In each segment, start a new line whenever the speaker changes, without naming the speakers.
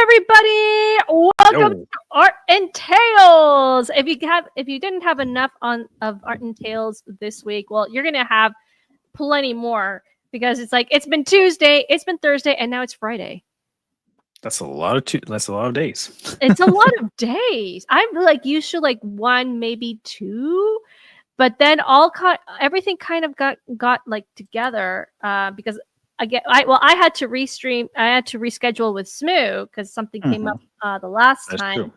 everybody. Welcome
Yo.
to Art and Tales. If you didn't have enough of Art and Tales this week, well, you're gonna have plenty more because it's been Tuesday, it's been Thursday, and now it's Friday.
That's a lot of that's a lot of days.
It's a lot of days. I'm used to one, maybe two, but then everything kind of got together because I had to restream. I had to reschedule with Smu because something came up the last
That's
time.
true.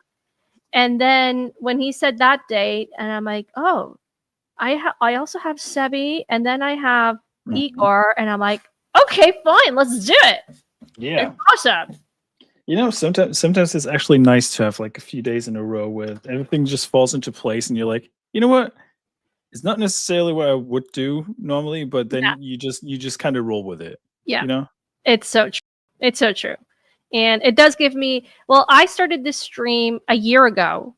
And then when he said that date, and I'm like, oh, I also have Sebi, and then I have Igor, and I'm like, okay, fine, let's do it.
Yeah.
It's awesome.
You know, sometimes it's actually nice to have a few days in a row where everything just falls into place, and you're like, you know what? It's not necessarily what I would do normally, but then you just kind of roll with it.
Yeah.
You know?
It's so true. It's so true. And it does give me, I started this stream a year ago.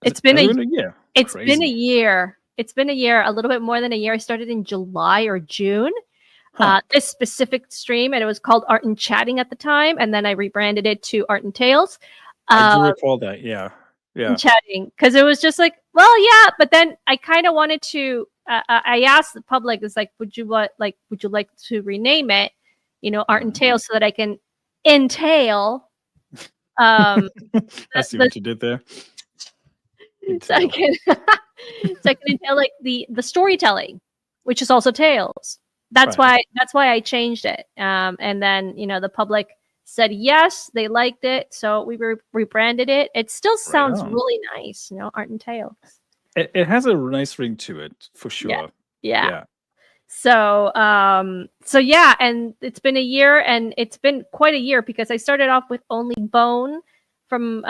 It's been a year. It's been a year. It's been a year, a little bit more than a year. I started in July or June. This specific stream, and it was called Art and Chatting at the time, and then I rebranded it to Art and Tales.
I do recall that, yeah.
And chatting, because it was just but then I kind of wanted to. I asked the public, "It's would you like to rename it, Art and Tales, so that I can entail."
I see what you did there.
So I can entail the storytelling, which is also tales. That's why I changed it. And then the public said yes, they liked it, so we rebranded it. It still sounds really nice, Art and Tales.
It has a nice ring to it, for sure.
Yeah. So yeah, and it's been a year, and it's been quite a year because I started off with only Bone from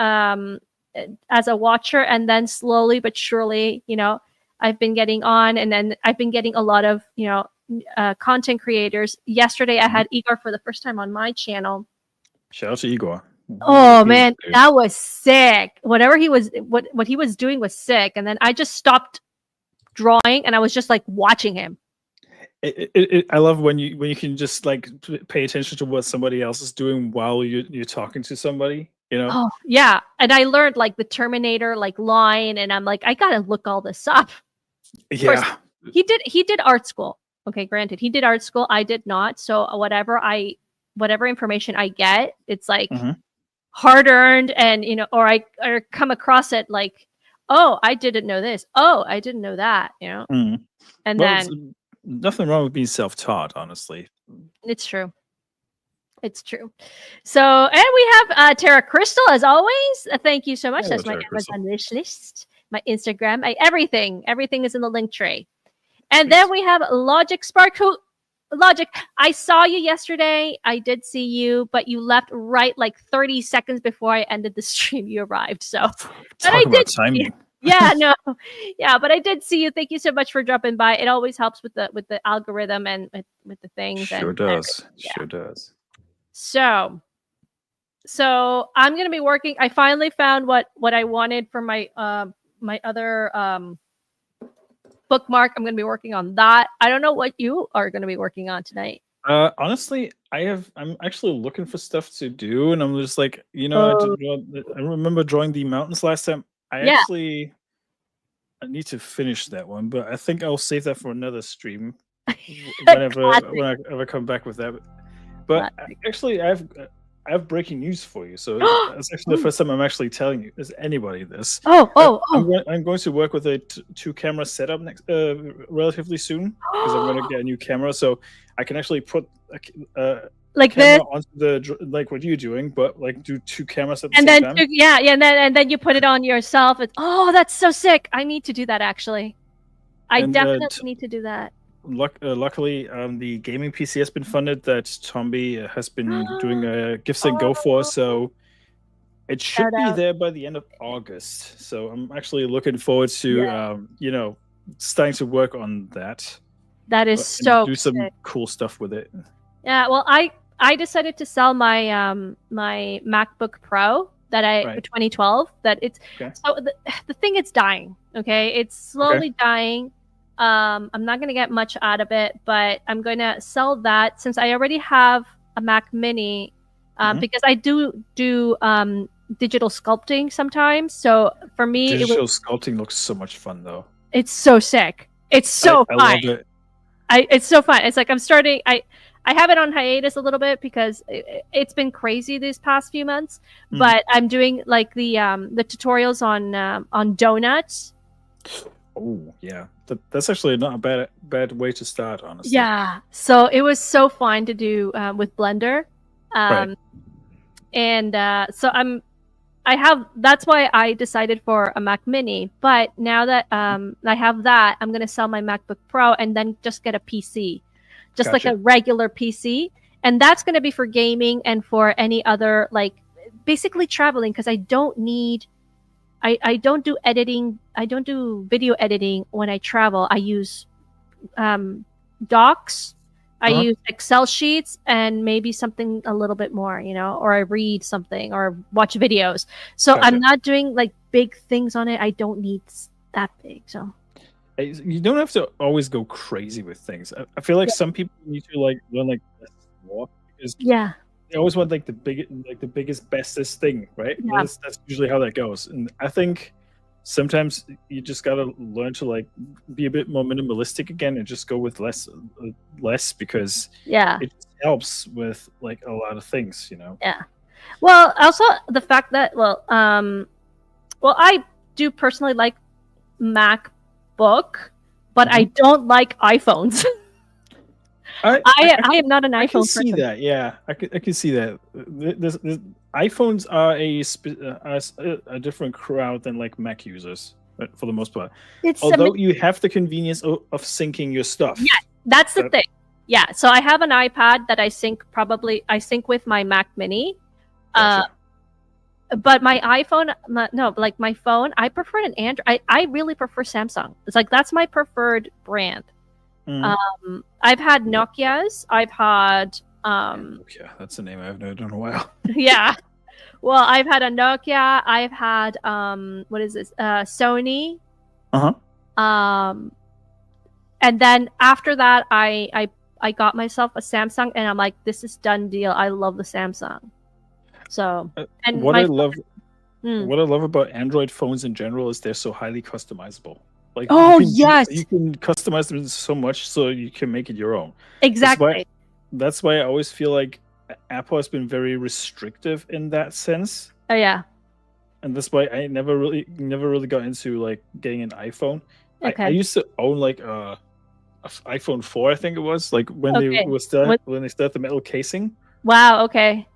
as a watcher, and then slowly but surely, I've been getting on, and then I've been getting a lot of content creators. Yesterday I had Igor for the first time on my channel.
Shout out to Igor.
Oh man, that was sick. Whatever he was what he was doing was sick. And then I just stopped drawing, and I was just watching him.
I love when you can just pay attention to what somebody else is doing while you're talking to somebody.
Oh yeah, and I learned the Terminator line, and I'm I gotta look all this up.
Yeah,
he did art school. Okay, granted, he did art school. I did not. So whatever information I get, it's hard earned, and or I come across it oh, I didn't know this. Oh, I didn't know that. And then
nothing wrong with being self-taught. Honestly,
it's true. It's true. So, and we have Tara Crystal as always. Thank you so much.
Hello,
that's my
Tara Crystal.
Amazon wish list, my Instagram, everything is in the Linktree. And then we have Logic Spark, Logic, I saw you yesterday. I did see you, but you left right 30 seconds before I ended the stream. You arrived. So
talk about timing.
Yeah, no. Yeah, but I did see you. Thank you so much for dropping by. It always helps with the algorithm and with the things.
Sure does. Sure does.
So I'm gonna be working. I finally found what I wanted for my my other bookmark. I'm going to be working on that. I don't know what you are going to be working on tonight.
Honestly, I'm actually looking for stuff to do, and I'm just I remember drawing the mountains last time. I need to finish that one, but I think I'll save that for another stream whenever I come back with that. But actually, I have breaking news for you. So that's actually the first time I'm actually telling you, is anybody this. I'm going to work with a 2-camera setup next relatively soon, because I'm going to get a new camera, so I can actually put a camera onto the what you're doing, but do 2 cameras at the same time.
And then you put it on yourself. That's so sick. I need to do that actually. I definitely need to do that.
Luckily, the gaming PC has been funded that Tombi has been doing a Gifts and Go for, so it should be there by the end of August. So I'm actually looking forward to starting to work on that.
That is so
do some cool stuff with it.
Yeah, well, I decided to sell my my MacBook Pro that 2012. That it's so the thing is dying. Okay, it's slowly dying. I'm not going to get much out of it, but I'm going to sell that since I already have a Mac Mini because I do digital sculpting sometimes. So for me,
Digital sculpting looks so much fun, though.
it's so sick. It's so fun.
I love it.
It's so fun. It's like I'm starting. I have it on hiatus a little bit because it's been crazy these past few months. But I'm doing like the tutorials on donuts.
Oh yeah, that's actually not a bad way to start, honestly.
Yeah. So it was so fun to do with Blender,
Right.
and so that's why I decided for a Mac Mini. But now that I have that, I'm gonna sell my MacBook Pro and then just get a PC, just like a regular PC, and that's gonna be for gaming and for any other, like, basically traveling, because I don't do editing. I don't do video editing when I travel. I use docs. I use Excel sheets and maybe something a little bit more, or I read something or watch videos. So I'm not doing like big things on it. I don't need that big. So
you don't have to always go crazy with things. I feel like some people need to like learn like walk, because they always want like the biggest, bestest thing, right?
Yeah.
That's usually how that goes. And I think sometimes you just gotta learn to like be a bit more minimalistic again and just go with less, because it helps with like a lot of things,
Yeah. Well, also the fact that I do personally like MacBook, but I don't like iPhones. I am not an iPhone person.
I can see that. Yeah, I can see that. iPhones are a different crowd than like Mac users, for the most part. Although you have the convenience of syncing your stuff.
Yeah, that's the thing. Yeah, so I have an iPad that I sync with my Mac Mini.
Gotcha.
But my iPhone, my phone, I prefer an Android. I really prefer Samsung. It's like that's my preferred brand. I've had Nokias. I've had
Nokia. That's a name I've known in a while.
Yeah. Well, I've had a Nokia. I've had what is this? Sony. And then after that, I got myself a Samsung, and I'm like, this is done deal. I love the Samsung. So, and
what I love about Android phones in general is they're so highly customizable. Like, you can customize them so much, so you can make it your own.
Exactly.
That's why I always feel like Apple has been very restrictive in that sense.
Oh yeah.
And that's why I never really got into like getting an iPhone.
Okay.
I used to own like a iPhone 4, I think it was, like when they still had the metal casing.
Wow. Okay.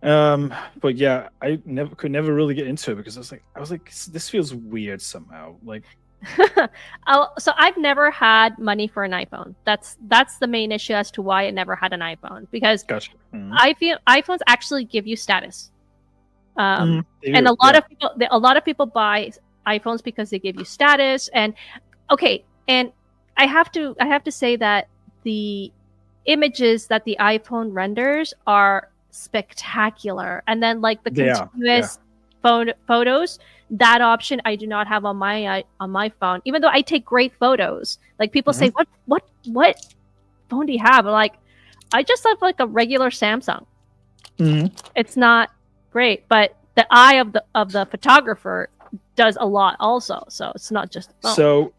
But yeah, I could never really get into it because I was like, this feels weird somehow. Like,
so I've never had money for an iPhone. That's the main issue as to why I never had an iPhone, because I feel iPhones actually give you status. And a lot of people buy iPhones because they give you status. And and I have to say that the images that the iPhone renders are spectacular, and then like the continuous photos, that option I do not have on my phone, even though I take great photos. Like, people say, what phone do you have? I'm like, I just have like a regular Samsung. It's not great, but the eye of the photographer does a lot also, so it's not just the phone.
So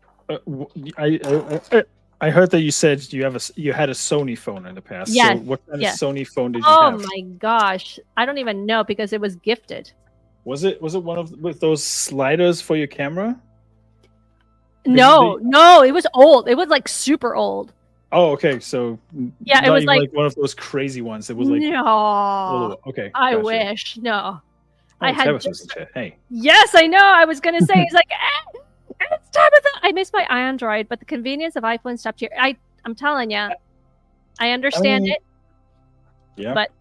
I heard that you said you had a Sony phone in the past.
Yes.
So what kind of Sony phone did you have?
Oh my gosh, I don't even know, because it was gifted.
Was it one with those sliders for your camera?
No, it was old. It was like super old.
Oh, okay. So
yeah, it was like
one of those crazy ones. It was like okay.
I wish no. I had
hey.
Yes, I know. I was gonna say it's like it's Tabitha. I miss my Android, but the convenience of iPhone stopped here. I'm telling you, I understand it.
Yeah,
but.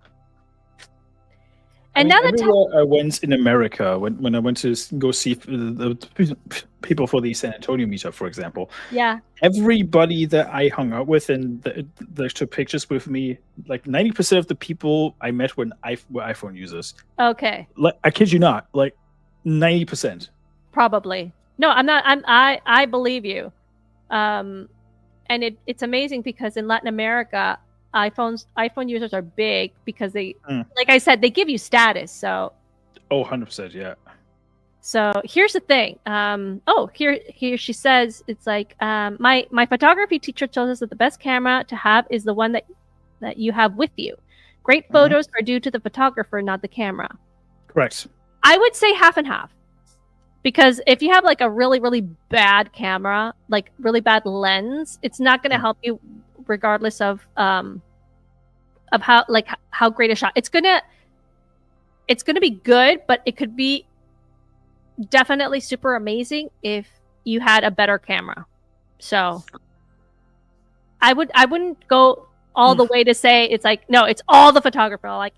And now
everywhere I went in America, when I went to go see the people for the San Antonio meetup, for example, everybody that I hung out with and that took pictures with me, like 90% of the people I met were iPhone users.
Okay.
Like, I kid you not, like 90%.
Probably. No, I'm not. I believe you. And it's amazing because in Latin America, iPhone users are big because they,
Mm.
like I said, they give you status. So
Oh, 100%, yeah.
So here's the thing. Here she says it's like my photography teacher tells us that the best camera to have is the one that you have with you. Great photos are due to the photographer, not the camera.
Correct.
I would say half and half. Because if you have like a really, really bad camera, like really bad lens, it's not going to help you regardless of how great a shot. It's gonna be good, but it could be definitely super amazing if you had a better camera. So I wouldn't go all the way to say it's like, no, it's all the photographer. Like,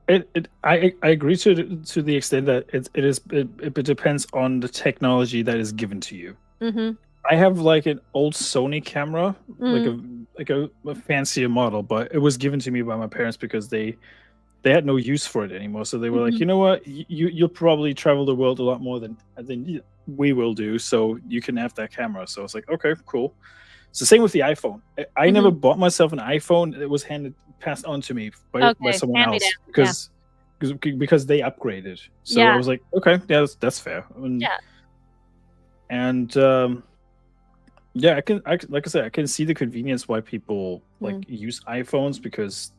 I agree to the extent that it depends on the technology that is given to you.
Mm-hmm.
I have like an old Sony camera, like a fancier model, but it was given to me by my parents because they had no use for it anymore. So they were like, you know what, you'll probably travel the world a lot more than we will do, so you can have that camera. So I was like, okay, cool. It's the same with the iPhone. I never bought myself an iPhone. It was passed on to me by someone else because they upgraded. So I was like, okay, yeah, that's fair. And yeah, like I said, I can see the convenience why people like use iPhones, because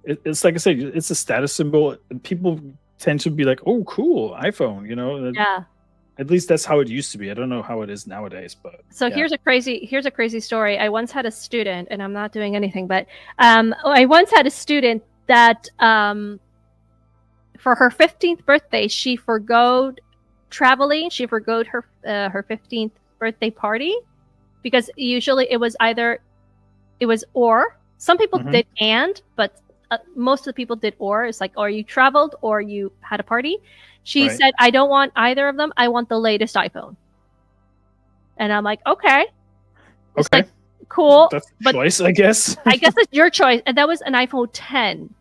it's like I said, it's a status symbol, and people tend to be like, oh, cool, iPhone, you know.
Yeah.
At least that's how it used to be. I don't know how it is nowadays, but
so here's a crazy story. I once had a student, and I'm not doing anything, but I once had a student that for her 15th birthday, she forgoed traveling. She forgoed her 15th birthday party, because usually it was or. Some people did but most of the people did or. It's like, or you traveled or you had a party. She said, I don't want either of them. I want the latest iPhone. And I'm like, okay. It's like, cool.
That's a choice, I guess.
I guess it's your choice. And that was an iPhone 10.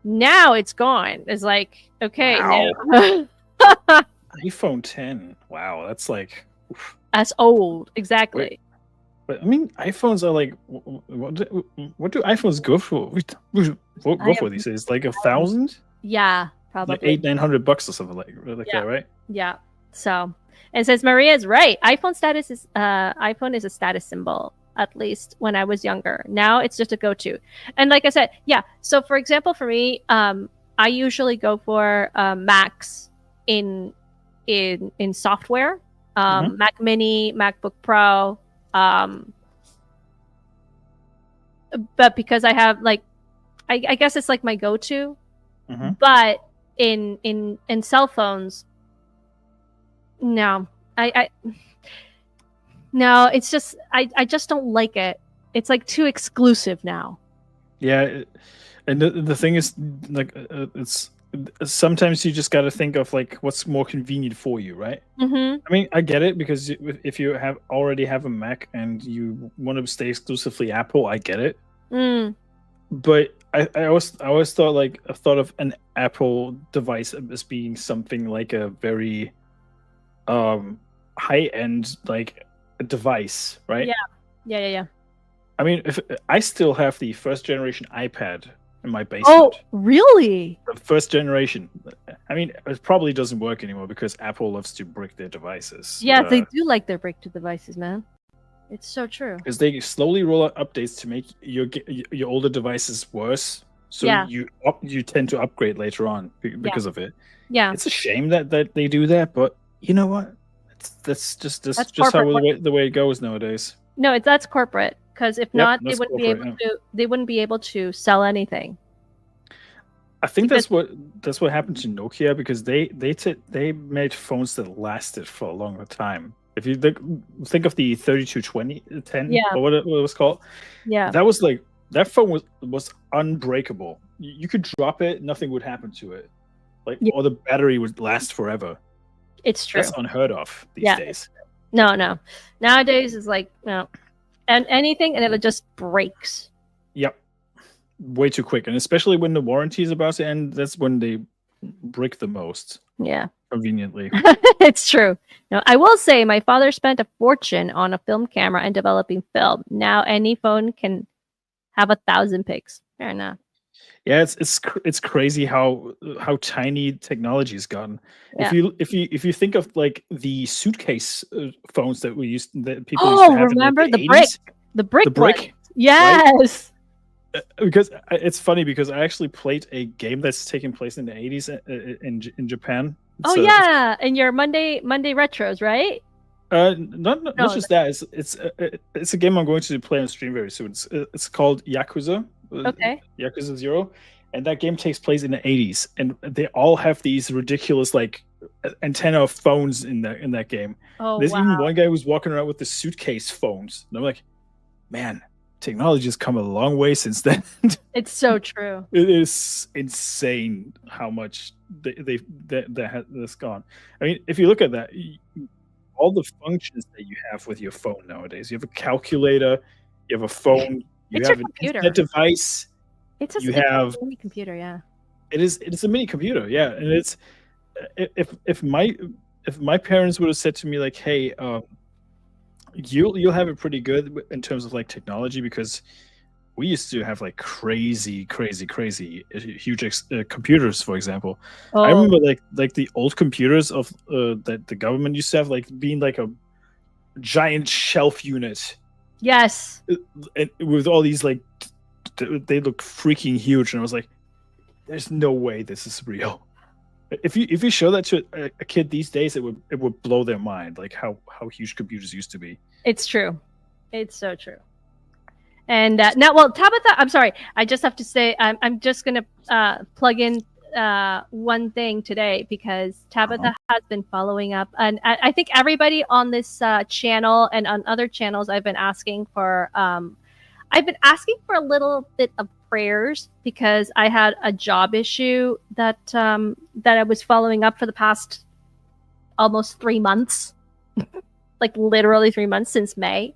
Now it's gone. It's like, okay.
Wow. iPhone 10. Wow, that's like...
Oof. That's old. Exactly.
Wait. But I mean, iPhones are like, what do iPhones go for? Go for these days? Like 1,000?
Yeah, probably.
Like $800-900 or something like that, right?
Yeah. So, and says Maria is right. iPhone is a status symbol, at least when I was younger. Now it's just a go-to. And like I said, yeah. So for example, for me, I usually go for Macs in software, Mac Mini, MacBook Pro. But because I have like, I guess it's like my go-to. But in cell phones, no, no, it's just I just don't like it. It's like too exclusive now.
Yeah, and the thing is, like, it's sometimes you just got to think of like what's more convenient for you, right? I mean, I get it, because if you already have a Mac and you want to stay exclusively Apple, I get it. But I always thought of an Apple device as being something like a very high-end like device, right?
Yeah.
I mean, if I still have the first generation iPad in my basement.
Oh, really?
The first generation. I mean, it probably doesn't work anymore because Apple loves to brick their devices.
Yeah, they do like their brick to devices, man. It's so true.
Because they slowly roll out updates to make your older devices worse. So you tend to upgrade later on because of it. Yeah, it's a shame that they do that, but you know what? That's just how the way it goes nowadays.
No, that's corporate. Because if not, they wouldn't be able to sell anything.
I think that's what happened to Nokia, because they made phones that lasted for a longer time. If you think of the 3210 or what it was called, that phone was unbreakable. You could drop it, nothing would happen to it, or the battery would last forever.
It's true.
That's unheard of these days.
No. Nowadays is like no. And anything, and it just breaks. Yep,
way too quick, and especially when the warranty is about to end, that's when they brick the most.
Yeah,
conveniently.
It's true. Now, I will say, my father spent a fortune on a film camera and developing film. Now, any phone can have 1,000 pigs. Fair enough.
Yeah, it's crazy how tiny technology's gotten.
Yeah.
If you think of like the suitcase phones that people used to have
remember
in like
the
the
brick?
80s,
The brick.
the brick,
Yes.
because it's funny because I actually played a game that's taking place in the 80s in Japan.
Oh yeah, and your Monday retros, right?
Not just that. It's a game I'm going to play on stream very soon. It's called Yakuza.
Okay.
Yakuza 0, and that game takes place in the 80s, and they all have these ridiculous like antenna phones in that game.
Oh,
There's
wow.
even one guy who's walking around with the suitcase phones, and I'm like, man, technology has come a long way since then.
It's so true.
It is insane how much that's gone. I mean, if you look at that, all the functions that you have with your phone nowadays, you have a calculator, you have a phone, you
It's
have
your
an
computer.
internet device.
It's a mini computer, yeah.
It's a mini computer, yeah. And it's if my parents would have said to me like, hey, you'll have it pretty good in terms of like technology, because we used to have like crazy huge computers, for example. I remember like the old computers of that the government used to have, like being like a giant shelf unit.
Yes.
And with all these like they look freaking huge, and I was like, there's no way this is real. If you show that to a kid these days, it would blow their mind, like how huge computers used to be.
It's true. It's so true. And now, well, Tabitha, I'm sorry. I just have to say, I'm just going to plug in one thing today, because Tabitha has been following up. And I think everybody on this channel and on other channels, I've been asking for a little bit of prayers, because I had a job issue that I was following up for the past almost 3 months, like literally 3 months since May.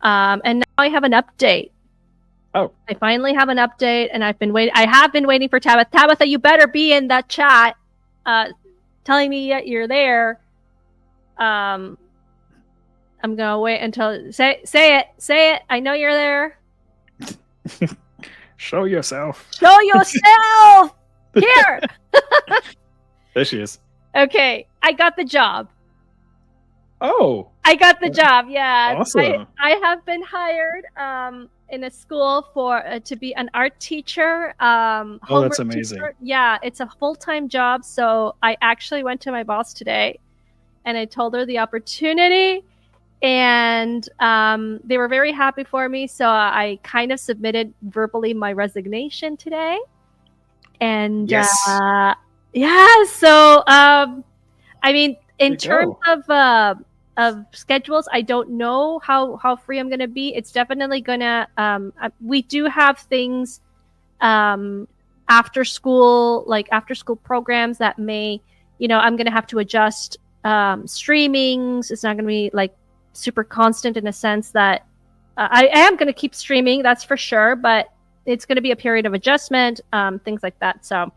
And now I have an update.
Oh,
I finally have an update, and I have been waiting for Tabitha. Tabitha, you better be in that chat, telling me that you're there. I'm gonna wait until say it. I know you're there.
Show yourself.
Show yourself here.
There she is.
Okay, I got the job.
Oh,
I got the job. Yeah,
awesome.
I have been hired in a school to be an art teacher.
Oh, that's amazing.
Teacher. Yeah, it's a full-time job. So I actually went to my boss today, and I told her the opportunity, and they were very happy for me. So I kind of submitted verbally my resignation today. And
yes.
yeah, so I mean, in terms of schedules, I don't know how free I'm gonna be. It's definitely gonna we do have things after school programs that may, I'm gonna have to adjust streamings. It's not gonna be like super constant, in a sense that I am gonna keep streaming, that's for sure, but it's gonna be a period of adjustment, things like that. So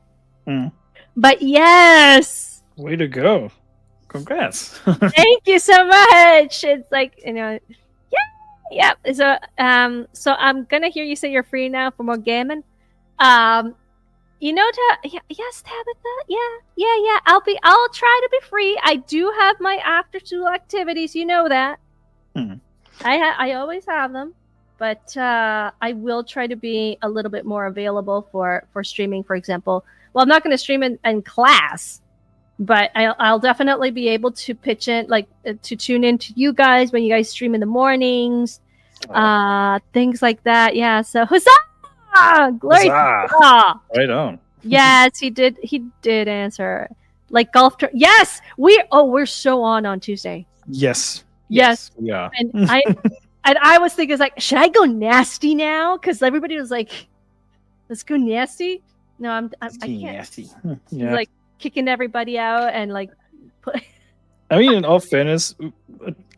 but yes,
way to go. Congrats.
Thank you so much. It's like, yeah. So I'm gonna hear you say you're free now for more gaming. Yes, Tabitha. Yeah. I'll try to be free. I do have my after school activities. You know that. I always have them, but I will try to be a little bit more available for streaming, for example. Well, I'm not going to stream in class, but I'll definitely be able to pitch in, like to tune in to you guys when you guys stream in the mornings, things like that. Yeah. So huzzah! Glory!
Huzzah! Right on.
Yes, he did answer. Like golf. Yes, we're so on Tuesday.
Yes.
Yeah. And I was thinking, like, should I go nasty now? Because everybody was like, let's go nasty. No, I can't.
Nasty.
Yeah. Like kicking everybody out and like.
I mean, in all fairness,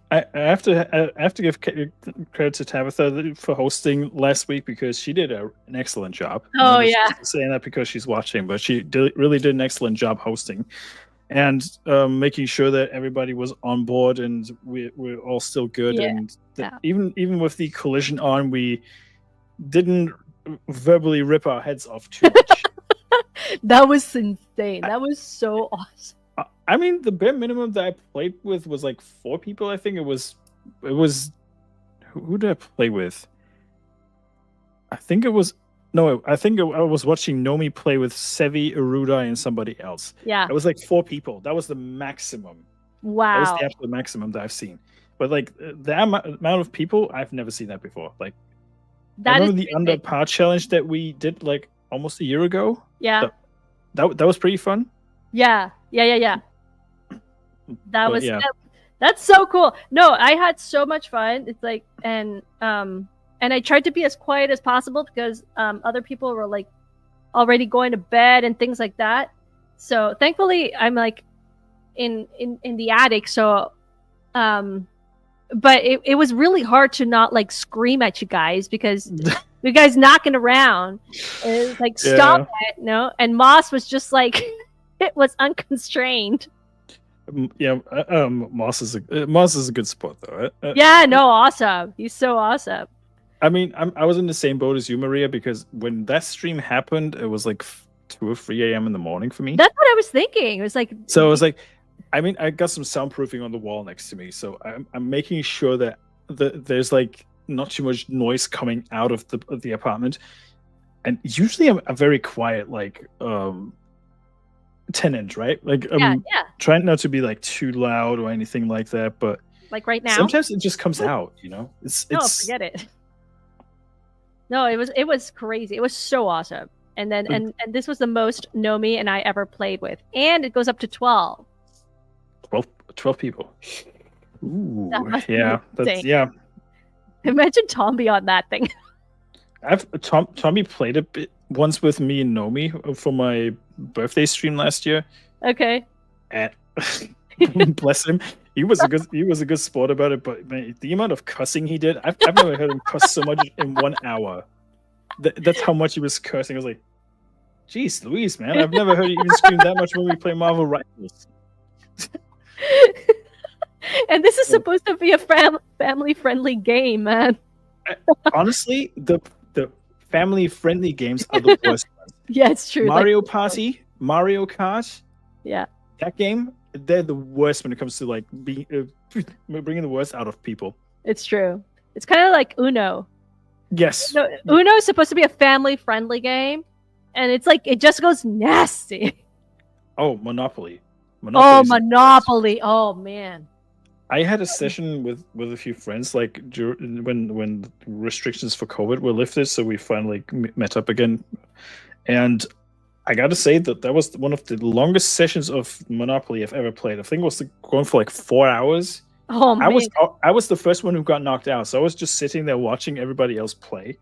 I have to give credit to Tabitha for hosting last week, because she did an excellent job.
Oh yeah.
Saying that because she's watching, but she really did an excellent job hosting, and making sure that everybody was on board and we're all still good. Yeah. And even with the collision on, we didn't verbally rip our heads off too much.
That was insane. That was so awesome.
I mean, the bare minimum that I played with was like 4 people. I think it was. Who did I play with? I think it was. No, I think I was watching Nomi play with Sevi, Urudai, and somebody else.
Yeah.
It was like 4 people. That was the maximum.
Wow.
That was the absolute maximum that I've seen. But like the amount of people, I've never seen that before. Like, I remember the under par challenge that we did like almost a year ago.
Yeah.
That was pretty fun.
Yeah. That's so cool. No, I had so much fun. It's like, and I tried to be as quiet as possible because other people were like already going to bed and things like that. So thankfully I'm like in the attic. So, but it was really hard to not like scream at you guys because you guys knocking around. It was like, stop it, no? And Moss was just like, it was unconstrained.
Yeah, Moss is a good sport though.
Yeah, no, awesome. He's so awesome.
I mean, I was in the same boat as you, Maria, because when that stream happened, it was like 2 or 3 a.m. in the morning for me.
That's what I was thinking. It was like,
so it was like, I mean, I got some soundproofing on the wall next to me, so I'm making sure that there's like not too much noise coming out of the apartment. And usually I'm very quiet, like tenant, right? Like trying not to be like too loud or anything like that, but
like right now,
sometimes it just comes out, you know.
No, forget it. No, it was crazy. It was so awesome. And then and this was the most Nomi and I ever played with, and it goes up to 12.
12 people. Ooh,
that's Imagine Tommy on that thing.
Tommy played a bit once with me and Nomi for my birthday stream last year.
Okay.
And bless him, he was a good sport about it. But man, the amount of cussing he did, I've never heard him cuss so much in 1 hour. That's how much he was cursing. I was like, "Geez, Louise, man, I've never heard you even scream that much when we play Marvel Rivals."
And this is supposed to be a family-friendly game, man.
Honestly, the family-friendly games are the worst ones.
Yeah, it's true.
Mario Party, Mario Kart.
Yeah.
That game, they're the worst when it comes to like bringing the worst out of people.
It's true. It's kind of like Uno.
Yes.
Uno is supposed to be a family-friendly game, and it's like it just goes nasty.
Oh, Monopoly.
Monopoly. Oh man.
I had a session with a few friends, like when restrictions for COVID were lifted, so we finally met up again. And I got to say that was one of the longest sessions of Monopoly I've ever played. I think it was going for like 4 hours.
Oh man.
I was the first one who got knocked out, so I was just sitting there watching everybody else play.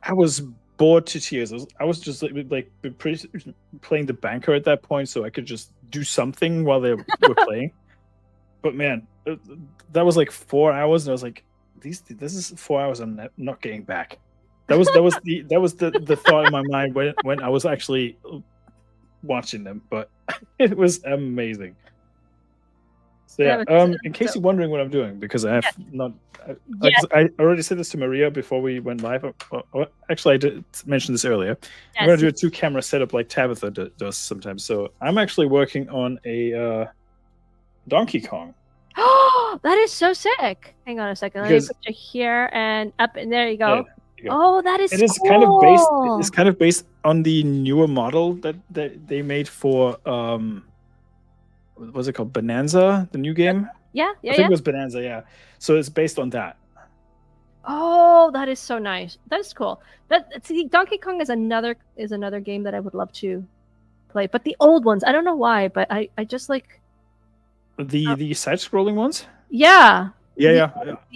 I was bored to tears. I was just like playing the banker at that point, so I could just do something while they were playing. But man, that was like 4 hours, and I was like, "This is 4 hours I'm not getting back." That was the thought in my mind when I was actually watching them. But it was amazing. So yeah, in case you're wondering what I'm doing, because I have not. I already said this to Maria before we went live. Actually, I did mention this earlier. I'm going to do a 2-camera setup like Tabitha does sometimes. So I'm actually working on a Donkey Kong.
Oh, that is so sick. Hang on a second. Let me put you here and up, and there you go. Yeah, you go. Oh, that is.
It is
cool.
kind of based on the newer model that they made for what was it called? Bonanza, the new game.
Yeah.
I think it was Bonanza. Yeah. So it's based on that.
Oh, that is so nice. That's cool. Donkey Kong is another game that I would love to play, but the old ones, I don't know why, but I just like
the side-scrolling ones.
Yeah.
Yeah.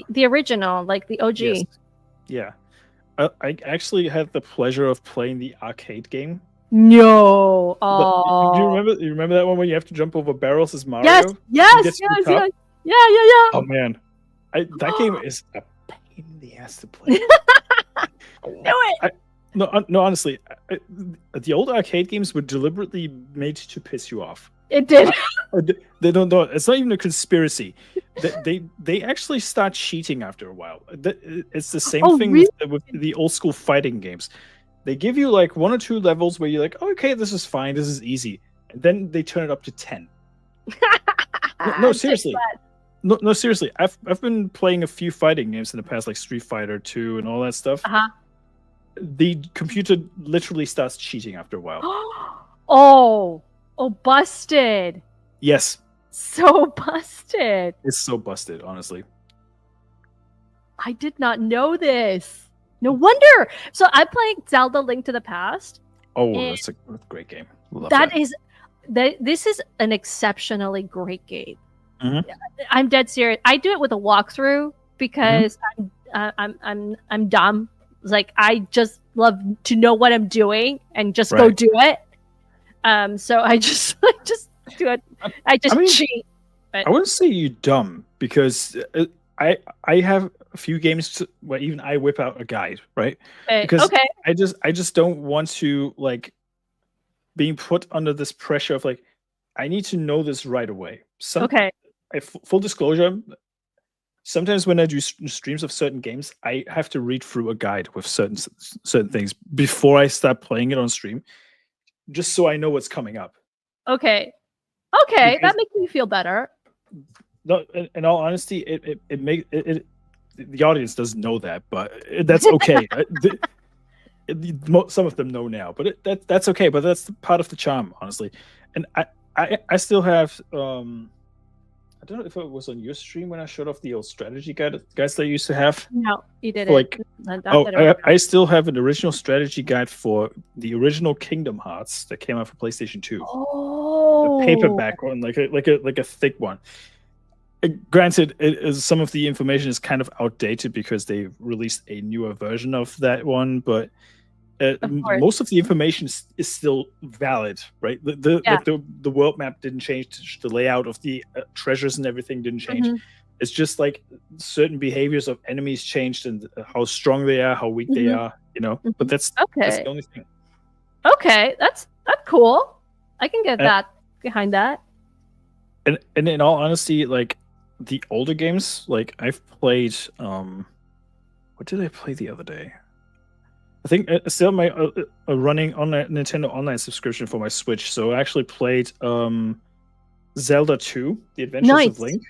The original, like the OG.
Yes. Yeah. I actually had the pleasure of playing the arcade game.
No. Oh.
Do you remember that one where you have to jump over barrels as Mario?
Yes. Yeah.
Oh man, that game is a pain in the ass to play. No, honestly, the old arcade games were deliberately made to piss you off.
It did.
They don't know. It's not even a conspiracy. They actually start cheating after a while. It's the same
Oh,
thing
really?
with the old school fighting games. They give you like 1 or 2 levels where you're like, oh, okay, this is fine, this is easy, and then they turn it up to 10. No, seriously. No, seriously. I've been playing a few fighting games in the past, like Street Fighter 2 and all that stuff. The computer literally starts cheating after a while.
Oh, busted.
Yes.
So busted.
It's so busted, honestly.
I did not know this. No wonder. So I played Zelda Link to the Past.
Oh, that's a great game. Love
this is an exceptionally great game.
Mm-hmm.
I'm dead serious. I do it with a walkthrough because I'm dumb. It's like I just love to know what I'm doing and just go do it. So I just do it. I just cheat. But...
I wouldn't say you're dumb because I have a few games where even I whip out a guide, right? Because I just don't want to like being put under this pressure of like I need to know this right away. Full disclosure, sometimes when I do streams of certain games, I have to read through a guide with certain things before I start playing it on stream, just so I know what's coming up.
Okay, that makes me feel better.
No, in all honesty, it makes the audience doesn't know that, but that's okay. Some of them know now, but that's okay. But that's part of the charm, honestly. And I still have I don't know if it was on your stream when I showed off the old strategy guides that I used to have.
No, you didn't.
Like, I still have an original strategy guide for the original Kingdom Hearts that came out for PlayStation 2.
Oh,
the paperback one, like a thick one. Granted, some of the information is kind of outdated because they released a newer version of that one, but most of the information is still valid, right? The world map didn't change, the layout of the treasures and everything didn't change. Mm-hmm. It's just like certain behaviors of enemies changed and how strong they are, how weak they are, you know. But that's the only thing.
Okay, that's cool. I can get that behind that.
And in all honesty, like the older games, like I've played. What did I play the other day? I think I still have my running on a Nintendo Online subscription for my Switch. So I actually played Zelda 2: The Adventures of Link.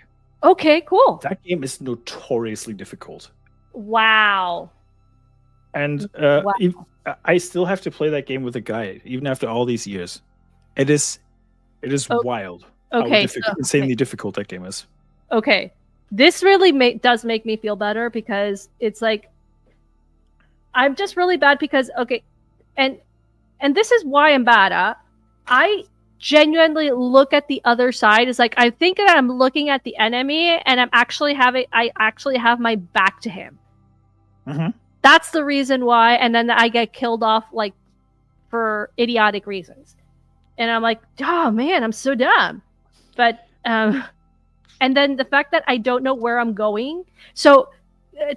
Okay, cool.
That game is notoriously difficult.
Wow.
And I still have to play that game with a guide, even after all these years. It is wild.
Okay,
how insanely difficult that game is.
Okay, this really does make me feel better because it's like I'm just really bad because and this is why I'm bad. I genuinely look at the other side. It's like I think that I'm looking at the enemy and I actually have my back to him.
Mm-hmm.
That's the reason why, and then I get killed off like for idiotic reasons, and I'm like, oh man, I'm so dumb. But and then the fact that I don't know where I'm going. So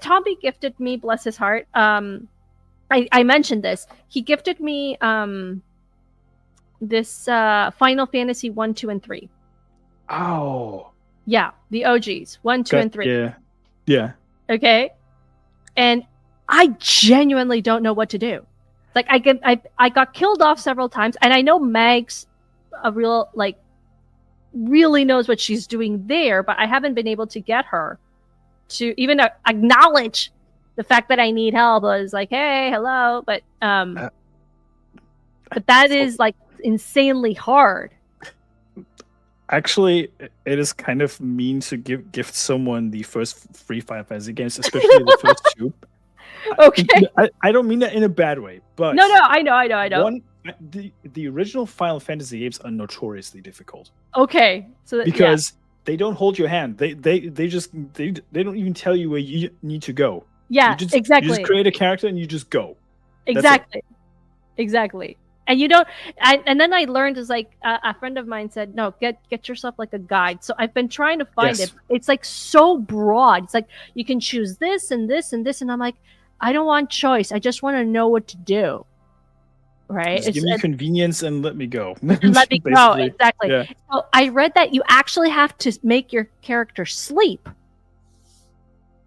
Tommy gifted me, bless his heart. I mentioned this. He gifted me this Final Fantasy 1, 2, and 3.
Oh.
Yeah, the OGs 1, 2, and 3.
Yeah.
Okay. And I genuinely don't know what to do. Like I got killed off several times, and I know Mag's a real really knows what she's doing there, but I haven't been able to get her to even acknowledge the fact that I need help. I was like, hey, hello, but that is like insanely hard.
Actually, it is kind of mean to gift someone the first 3 Final Fantasy games, especially the first 2.
Okay.
I don't mean that in a bad way, but
no, I know.
The original Final Fantasy games are notoriously difficult.
Okay, so
because they don't hold your hand. They don't even tell you where you need to go.
Yeah, exactly.
You just create a character and you just go.
Exactly. And you don't. And then I learned is like a friend of mine said, no, get yourself like a guide. So I've been trying to find it. It's like so broad. It's like you can choose this and this and this, and I'm like, I don't want choice. I just want to know what to do. right?
Just give me convenience and let me go.
And let me go. Exactly.
Yeah.
So I read that you actually have to make your character sleep.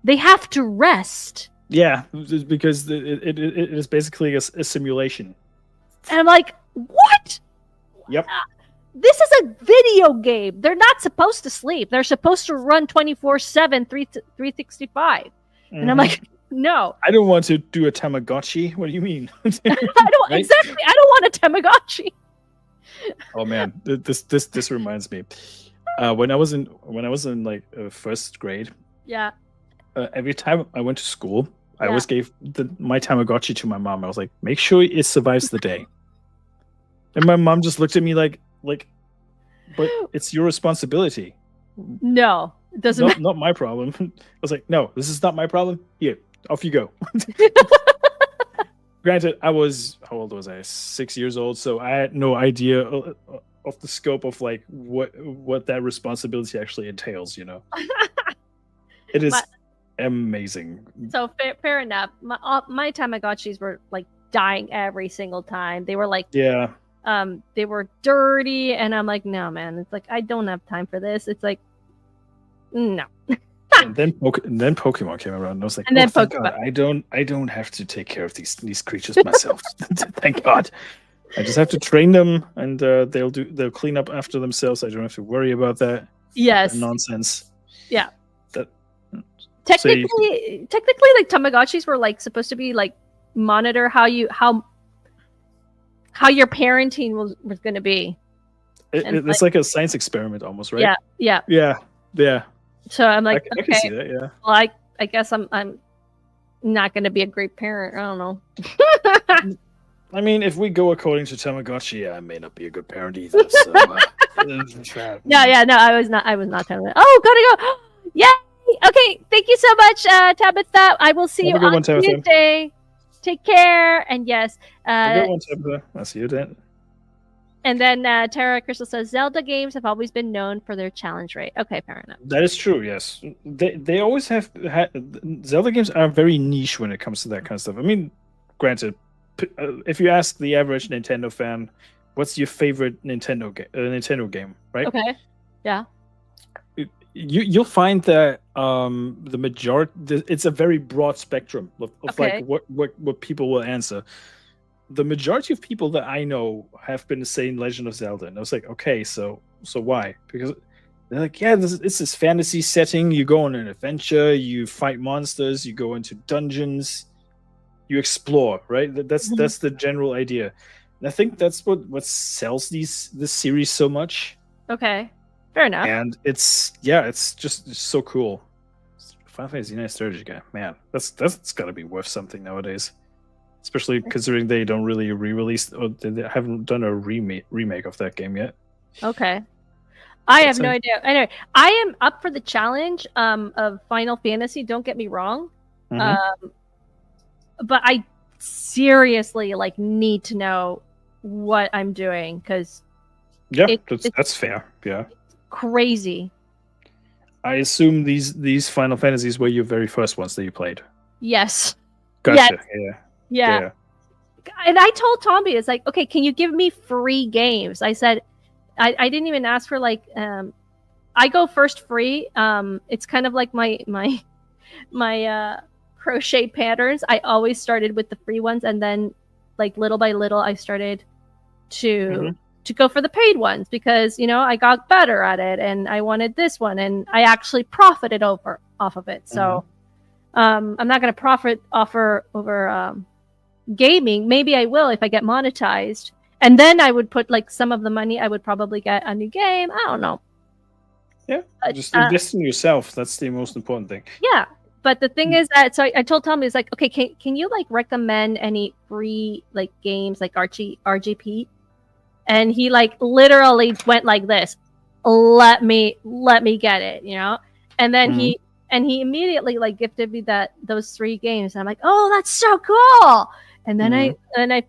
They have to rest.
Yeah, because it is basically a simulation.
And I'm like, what?
Yep.
This is a video game. They're not supposed to sleep. They're supposed to run 24/7, 365. And I'm like, no.
I don't want to do a Tamagotchi. What do you mean?
I don't exactly. I don't want a Tamagotchi.
Oh man, this reminds me. When I was in like first grade.
Yeah.
Every time I went to school, I always gave my Tamagotchi to my mom. I was like, make sure it survives the day. And my mom just looked at me like, but it's your responsibility.
No, it doesn't matter.
Not my problem. I was like, no, this is not my problem. Here, off you go. Granted, how old was I? 6 years old. So I had no idea of the scope of like what that responsibility actually entails, you know? It is amazing.
So fair enough. My Tamagotchis were like dying every single time. They were like, they were dirty, and I'm like, no, man. It's like I don't have time for this. It's like, no.
And then Pokemon came around, and I was like, thank God, I don't have to take care of these creatures myself. Thank God. I just have to train them, and they'll clean up after themselves. I don't have to worry about that.
Yes.
That nonsense.
Yeah. Technically, like Tamagotchis were like supposed to be like monitor how your parenting was going to be.
It's like a science experiment almost, right? Yeah.
So I'm like,
I can see that. Yeah.
Well, I guess I'm not going to be a great parent. I don't know.
I mean, if we go according to Tamagotchi, I may not be a good parent either. So, no,
I was not Tamagotchi. Oh, gotta go! Yay! Okay, thank you so much, Tabitha. I will see you on Tuesday. Take care, and yes.
Have a good one, Tabitha. I'll see you then.
And then Tara Crystal says, Zelda games have always been known for their challenge rate. Okay, fair enough.
That is true, yes. They always have Zelda games are very niche when it comes to that kind of stuff. I mean, granted, if you ask the average Nintendo fan, what's your favorite Nintendo game, right?
Okay, yeah.
You'll find that the majority, it's a very broad spectrum of like what people will answer. The majority of people that I know have been saying Legend of Zelda, and I was like, okay, so why? Because they're like, yeah, it's this fantasy setting. You go on an adventure, you fight monsters, you go into dungeons, you explore, right? That's the general idea, and I think that's what sells this series so much.
Okay, fair enough.
And it's so cool. Final Fantasy IX strategy game, man, that's got to be worth something nowadays. Especially considering they don't really re-release, or they haven't done a remake of that game yet.
Okay. I have no idea. Anyway, I am up for the challenge of Final Fantasy, don't get me wrong. But I seriously need to know what I'm doing, because
that's fair. Yeah.
Crazy.
I assume these Final Fantasies were your very first ones that you played.
Yes.
Gotcha.
Yes. Yeah. And I told Tommy, it's like, okay, can you give me free games? I said, I didn't even ask for I go first free. It's kind of like my crochet patterns. I always started with the free ones, and then little by little I started to go for the paid ones, because I got better at it, and I wanted this one, and I actually profited off of it. So I'm not going to profit over gaming. Maybe I will if I get monetized, and then I would put some of the money. I would probably get a new game. I don't know.
Yeah, just invest in yourself. That's the most important thing.
Yeah, but the thing is that I told Tommy, it's like, okay, can you recommend any free games like RGP? And he literally went like this, let me get it, and then he immediately gifted me those 3 games. And I'm like, oh, that's so cool. And then I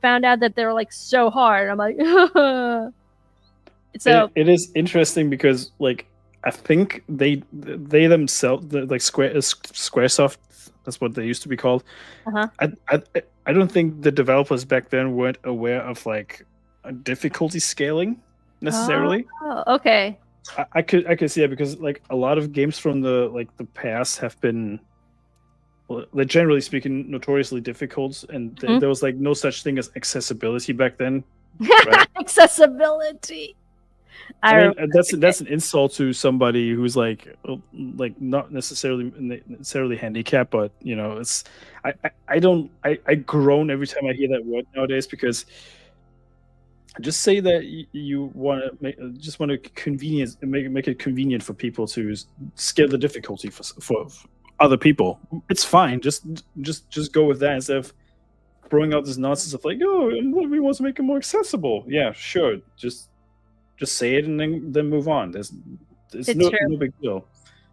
found out that they're so hard. I'm like, so
it is interesting because I think they themselves, Squaresoft, that's what they used to be called. I don't think the developers back then weren't aware of like a difficulty scaling necessarily.
Oh, okay.
I could see that because like a lot of games from the past have been, well, like, generally speaking, notoriously difficult, and there was like no such thing as accessibility back then. Right?
Accessibility.
I mean, that's an insult to somebody who's like not necessarily handicapped, but you know, it's I groan every time I hear that word nowadays because just say that you want to want to convenience make it convenient for people to scale the difficulty for other people. It's fine. Just go with that instead of throwing out this nonsense of like, oh, we want to make it more accessible. Yeah, sure. Just say it and then move on. It's no big deal.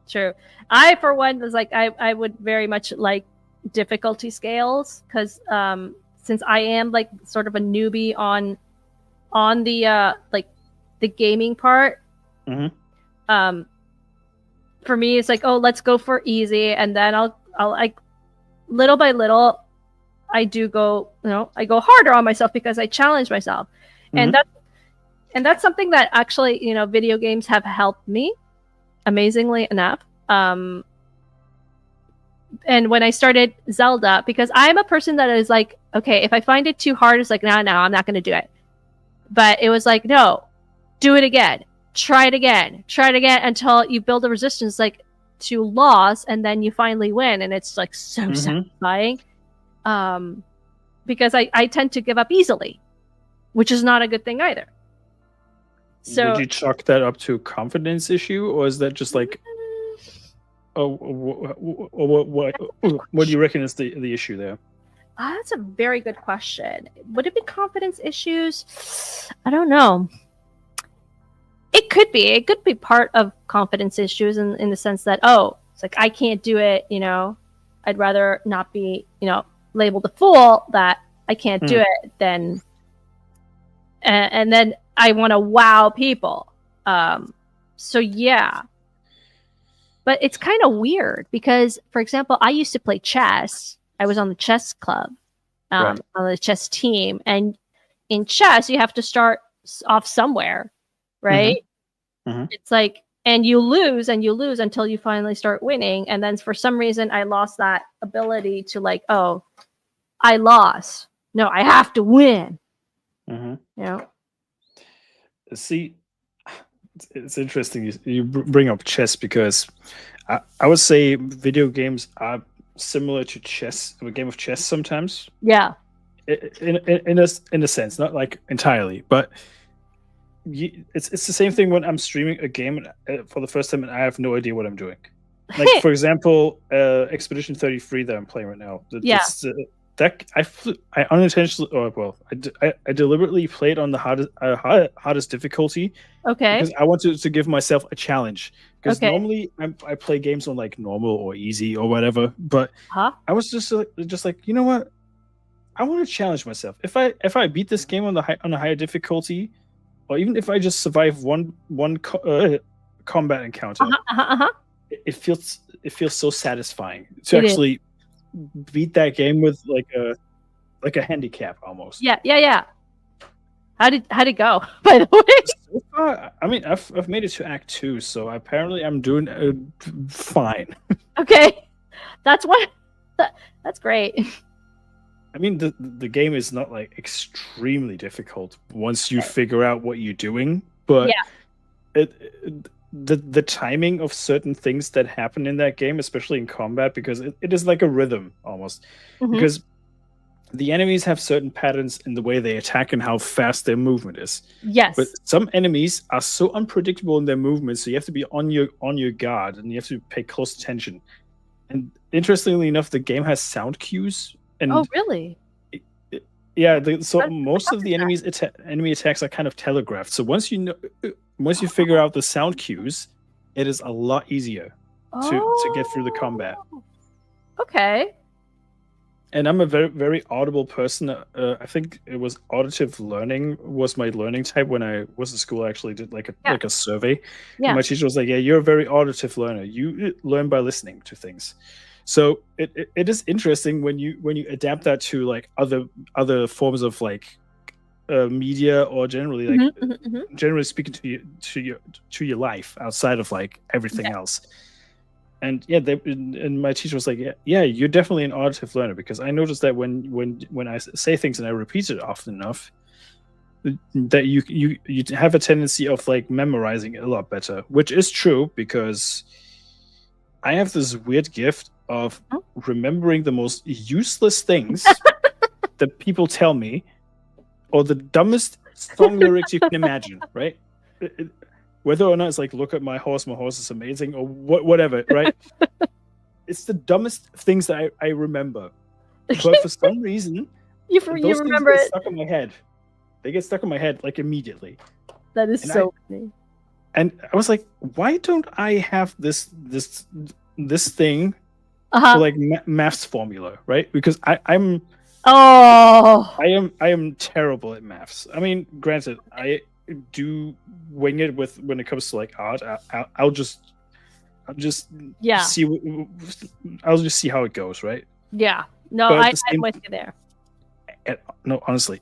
True. I, for one, was like, I would very much like difficulty scales because since I am like sort of a newbie on the like the gaming part, for me it's like, oh, let's go for easy, and then I'll like little by little I do go, I go harder on myself because I challenge myself, and that's something that actually, video games have helped me amazingly enough. And when I started Zelda, because I'm a person that is like, okay, if I find it too hard, it's like, no, I'm not going to do it. But it was like, no, do it again. Try it again until you build a resistance like to loss, and then you finally win, and it's like so satisfying. Because I tend to give up easily, which is not a good thing either. So
would you chalk that up to a confidence issue, or is that just like, what do you reckon is the issue there?
That's a very good question. Would it be confidence issues? I don't know. It could be. It could be part of confidence issues in the sense that, oh, it's like I can't do it. I'd rather not be, labeled a fool that I can't do it than, and then I want to wow people. So yeah. But it's kind of weird because, for example, I used to play chess. I was on the chess club, on the chess team. And in chess, you have to start off somewhere, right? It's like, and you lose until you finally start winning. And then for some reason, I lost that ability to like, oh, I lost. No, I have to win.
See, it's interesting you bring up chess because I would say video games are similar to chess, a game of chess sometimes.
Yeah.
In a sense, not like entirely, but it's the same thing when I'm streaming a game for the first time and I have no idea what I'm doing. Like for example, Expedition 33 that I'm playing right now. That I unintentionally, I deliberately played on the hardest difficulty.
Okay.
Because I wanted to give myself a challenge. Because normally I play games on like normal or easy or whatever, but I was just like, you know what? I want to challenge myself. If I beat this game on a higher difficulty, or even if I just survive one combat encounter, it feels so satisfying to actually beat that game with like a handicap almost.
Yeah. How'd it go, by the way?
So far, I mean, I've made it to Act 2, so apparently I'm doing fine.
Okay, that's great.
I mean, the game is not like extremely difficult once you figure out what you're doing, but the timing of certain things that happen in that game, especially in combat, because it is like a rhythm almost, because the enemies have certain patterns in the way they attack and how fast their movement is.
Yes.
But some enemies are so unpredictable in their movements, so you have to be on your guard and you have to pay close attention. And interestingly enough, the game has sound cues. And
oh, really?
Yeah. Most of the enemy attacks are kind of telegraphed. So once you figure out the sound cues, it is a lot easier to get through the combat.
Okay.
And I'm a very, very audible person. I think it was auditive learning was my learning type when I was in school. I actually did like a survey. Yeah. And my teacher was like, "Yeah, you're a very auditive learner. You learn by listening to things." So it is interesting when you adapt that to like other forms of like media, or generally like generally speaking to your life outside of like everything else. And yeah, and my teacher was like, yeah, you're definitely an auditive learner, because I noticed that when I say things and I repeat it often enough, that you have a tendency of like memorizing it a lot better, which is true, because I have this weird gift of remembering the most useless things that people tell me, or the dumbest song lyrics you can imagine, right? Whether or not it's like, look at my horse is amazing, or whatever, right? It's the dumbest things that I remember. But for some reason,
you
those
remember
things get
it.
stuck in my head. They get stuck in my head like immediately.
That is so funny.
And I was like, why don't I have this thing
Uh-huh.
for like maths formula, right? Because I am terrible at maths. I mean, granted, I do wing it when it comes to like art. I'll just see. I'll just see how it goes, right?
Yeah. No, I'm with you there.
No, honestly,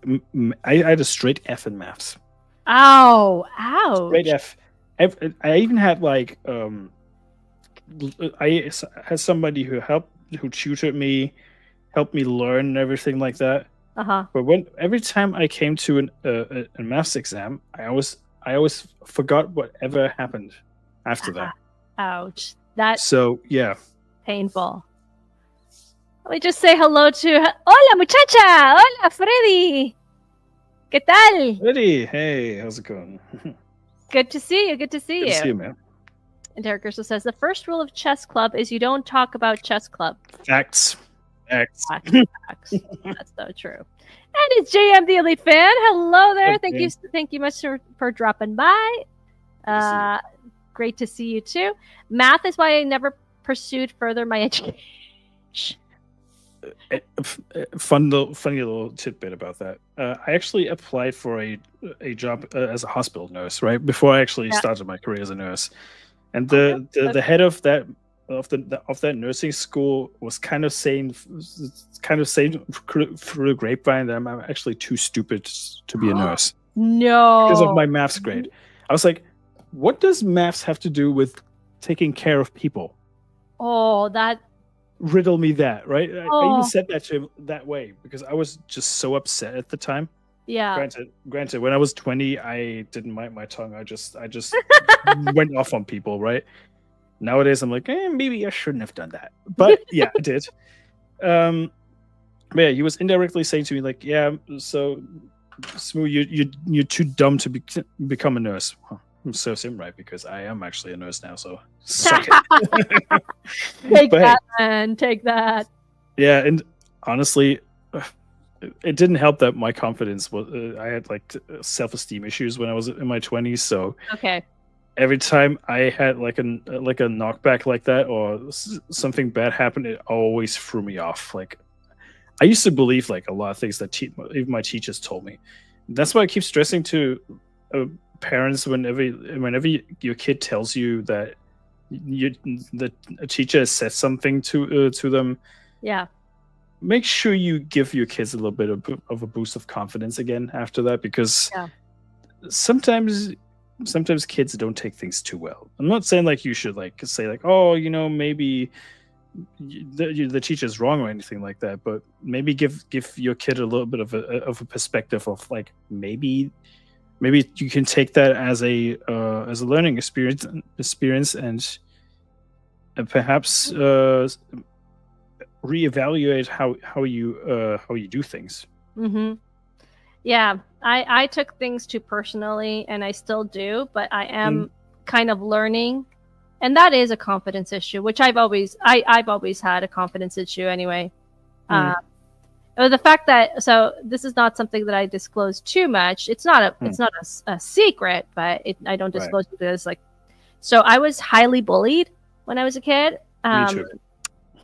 I had a straight F in maths.
Ow! Ouch!
Straight F. I even had like I had somebody who tutored me, helped me learn and everything like that. But every time I came to a maths exam, I always forgot whatever happened after that.
Ouch! That's
so yeah,
painful. Let me just say hello to Hola muchacha, hola Freddy. ¿Qué tal?
Freddy, hey, how's it going?
Good to see you. Good to see you.
Good to see you, man.
And Derek also says the first rule of chess club is you don't talk about chess club.
Facts.
That's so true. And it's JM the Elite Fan. Hello there.
Okay.
Thank you much for dropping by. Great to see you too. Math is why I never pursued further my education.
Funny little tidbit about that. I actually applied for a job as a hospital nurse, right before I actually started my career as a nurse, and the head of that nursing school was kind of saying through the grapevine that I'm actually too stupid to be a nurse.
No,
because of my maths grade. I was like, what does maths have to do with taking care of people?
Oh, that.
Riddle me that, right? I even said that to him that way because I was just so upset at the time.
Yeah.
Granted, when I was 20, I didn't bite my tongue. I just went off on people, right? Nowadays, I'm like, maybe I shouldn't have done that. But yeah, I did. But yeah, he was indirectly saying to me, like, yeah, so Smu, you're too dumb to become a nurse. Huh. I'm so right, because I am actually a nurse now, so suck it.
Take that, man. Take that.
Yeah, and honestly, it didn't help that my confidence was. I had like self-esteem issues when I was in my 20s, so every time I had like a knockback like that or something bad happened, it always threw me off. Like I used to believe like a lot of things that even my teachers told me. That's why I keep stressing to parents whenever your kid tells you that a teacher has said something to them.
Yeah.
Make sure you give your kids a little bit of a boost of confidence again after that, because sometimes kids don't take things too well. I'm not saying like you should like say like, oh, maybe the teacher's wrong or anything like that, but maybe give your kid a little bit of a perspective of like maybe you can take that as a learning experience and perhaps reevaluate how you do things.
Mm-hmm. Yeah, I took things too personally, and I still do, but I am kind of learning, and that is a confidence issue, which I've always had a confidence issue anyway. The fact that this is not something that I disclose too much. It's not a secret, but I don't disclose it because like. So I was highly bullied when I was a kid.
Me too.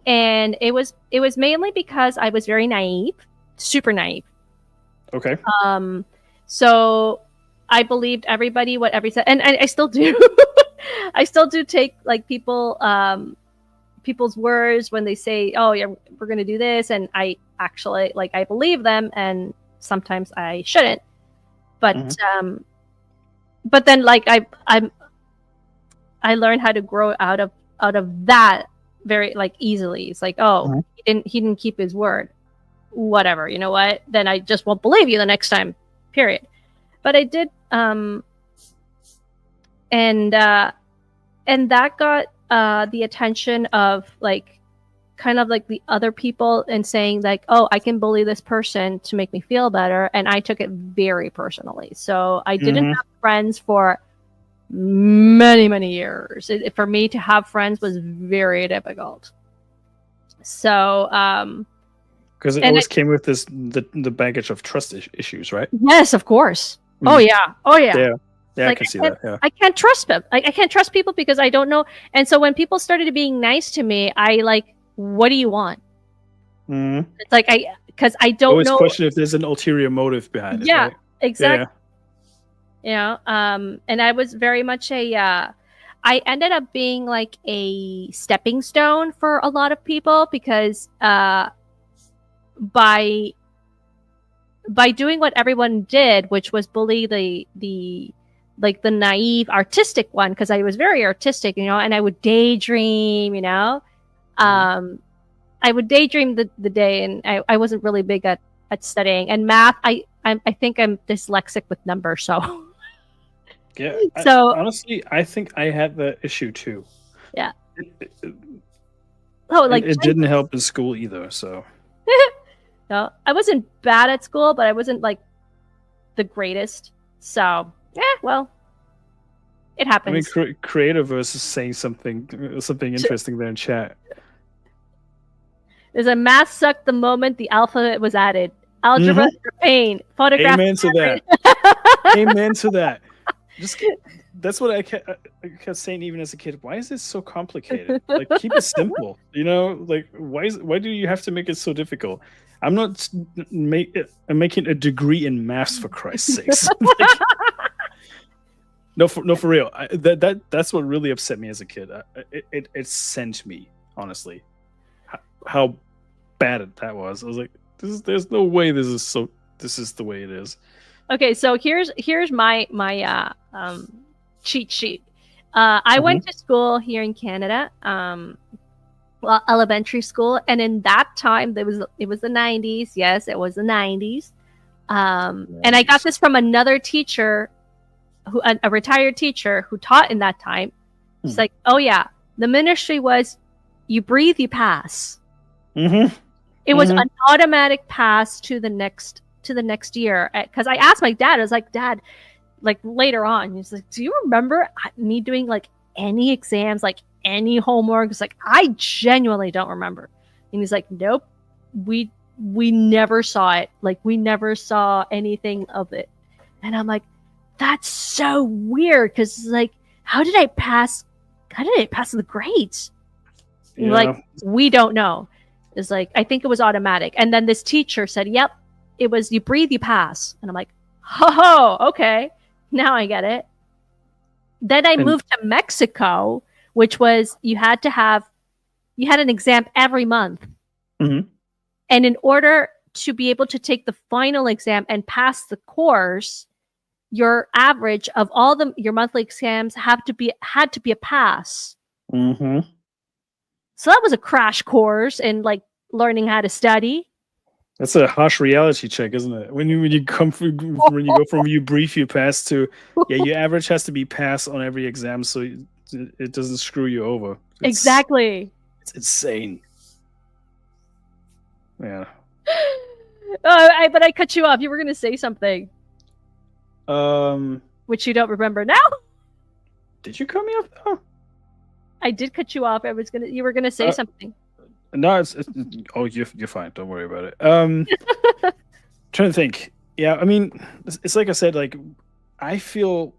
And it was mainly because I was very naive, super naive.
Okay.
So I believed everybody what every said, and I still do. I still do take like people people's words when they say, "Oh, yeah, we're going to do this," and I actually I believe them, and sometimes I shouldn't. But but then I learned how to grow out of that very easily. It's like, oh, he didn't keep his word. Whatever, you know what? Then I just won't believe you the next time. Period. But I did, and that got the attention of kind of the other people, and saying oh, I can bully this person to make me feel better, and I took it very personally. So I didn't have friends for many years. For me to have friends was very difficult. So
because it always came with the baggage of trust issues, right?
Yes, of course. Oh yeah.
Yeah, I can see that. Yeah,
I can't trust them. I can't trust people because I don't know. And so when people started being nice to me, I what do you want? It's because I don't
always
know.
Question if there's an ulterior motive behind it.
Yeah,
right?
exactly. Yeah. And I was very much I ended up being a stepping stone for a lot of people, because by doing what everyone did, which was bully the naive artistic one, because I was very artistic, and I would daydream, I would daydream the day, and I wasn't really big at studying. And math, I think I'm dyslexic with numbers, so
yeah.
So
honestly, I think I had that issue too.
Yeah.
It didn't help in school either. So
no, I wasn't bad at school, but I wasn't the greatest. So well, it happens.
I mean, creative versus saying something interesting there in chat.
There's a math sucked the moment the alphabet was added. Algebra for pain. Photograph.
Amen to that. Amen to that. That's what I kept saying even as a kid. Why is this so complicated? Keep it simple. Why do you have to make it so difficult? I'm not making a degree in maths, for Christ's sakes. No, for real. That's what really upset me as a kid. It sent me, honestly, how bad that was. I was like, there's no way this is the way it is.
Okay, so here's my cheat sheet. I went to school here in Canada, elementary school, and in that time it was the 90s. Yes, it was the 90s. And I got this from another teacher, a retired teacher who taught in that time. She's like, oh yeah, the ministry was, you breathe, you pass. It was an automatic pass to the next year. Because I asked my dad, I was like, Dad, later on, he's like, do you remember me doing any exams, any homework? It's like, I genuinely don't remember. And he's like, nope, we never saw it. We never saw anything of it. And I'm like, that's so weird, because how did I pass the grades?
Yeah.
We don't know. It's I think it was automatic. And then this teacher said, yep, it was, you breathe, you pass. And I'm like, oh, okay, now I get it. Then I moved to Mexico, which was, you had an exam every month. And in order to be able to take the final exam and pass the course, your average of all your monthly exams had to be a pass. So that was a crash course in learning how to study.
That's a harsh reality check, isn't it? When you go from you brief, you pass to your average has to be pass on every exam, so it doesn't screw you over.
Exactly.
It's insane. Yeah.
But I cut you off. You were going to say something. Which you don't remember now.
Did you cut me off now?
I did cut you off. You were gonna say something.
No, it's you're fine. Don't worry about it. Trying to think. Yeah, I mean, it's like I said. I feel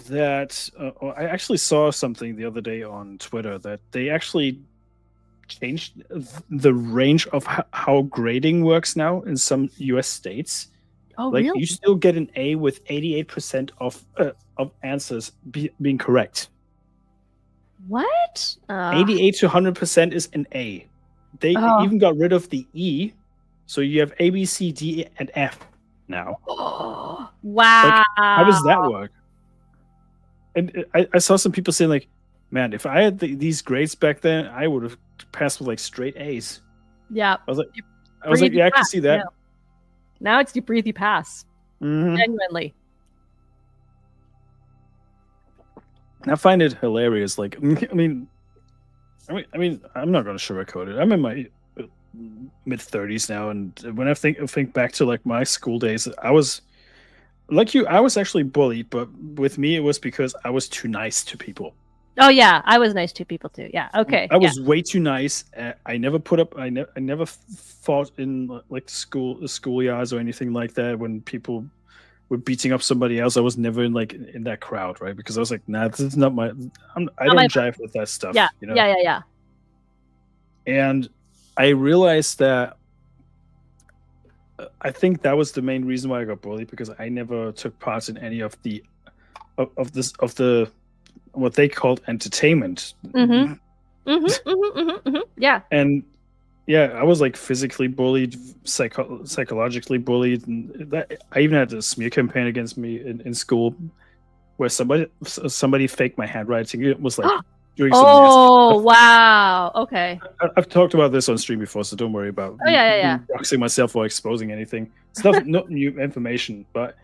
that I actually saw something the other day on Twitter that they actually changed the range of how grading works now in some U.S. states.
Oh, really?
You still get an A with 88% of answers being correct.
What?
88 to 100% is an A. They even got rid of the E, so you have A, B, C, D, and F now.
Wow.
Like, how does that work? And I saw some people saying, like, man, if I had these grades back then, I would have passed with like straight A's.
Yeah.
I was like, yeah, I can see that.
Yeah. Now it's you breathe, you pass. Genuinely.
I find it hilarious. Like, I mean, I'm not going to sugarcoat it. I'm in my mid-30s now, and when I think back to like my school days, I was like you. I was actually bullied, but with me, it was because I was too nice to people.
Oh yeah, I was nice to people too. Yeah, okay.
I was way too nice. I never put up. I never fought in like schoolyards or anything like that. When people were beating up somebody else, I was never in that crowd, right? Because I was like, nah, this is not my. I don't jive with that stuff.
Yeah,
you know?
yeah.
And I realized that I think that was the main reason why I got bullied, because I never took part in any of the what they called entertainment.
Yeah.
And yeah, I was like physically bullied, psychologically bullied, and I even had a smear campaign against me in school, where somebody faked my handwriting. It was like doing some nasty stuff.
Wow. Okay.
I've talked about this on stream before, so don't worry about doxing myself or exposing anything. It's not new information, but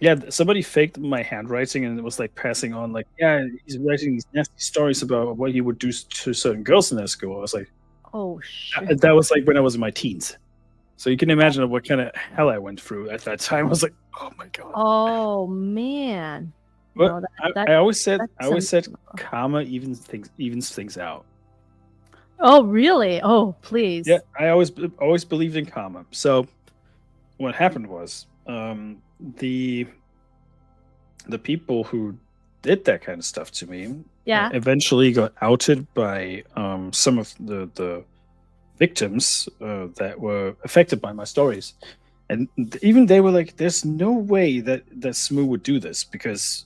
yeah, somebody faked my handwriting and it was like passing on, like, yeah, he's writing these nasty stories about what he would do to certain girls in their school. I was like,
oh shit.
That was like when I was in my teens. So you can imagine what kind of hell I went through at that time. I was like, oh my god.
Oh man.
But no, I always said karma evens things out.
Oh really? Oh please.
Yeah, I always believed in karma. So what happened was the people who did that kind of stuff to me eventually got outed by some of the victims that were affected by my stories, and even they were like, there's no way that Smu would do this, because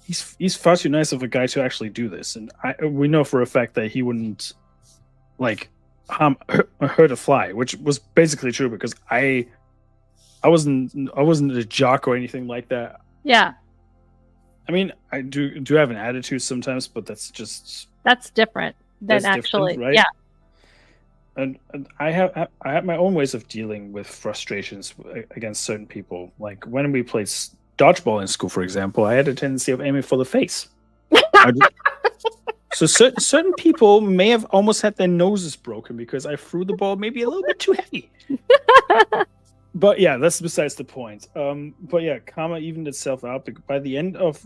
he's far too nice of a guy to actually do this, and we know for a fact that he wouldn't like hurt a fly, which was basically true, because I wasn't a jock or anything like that.
Yeah.
I mean, I do have an attitude sometimes, but that's
different than actually,
right?
Yeah.
And I have my own ways of dealing with frustrations against certain people. Like when we played dodgeball in school, for example, I had a tendency of aiming for the face. So certain people may have almost had their noses broken because I threw the ball maybe a little bit too heavy. But yeah, that's besides the point. But yeah, karma evened itself out. By the end of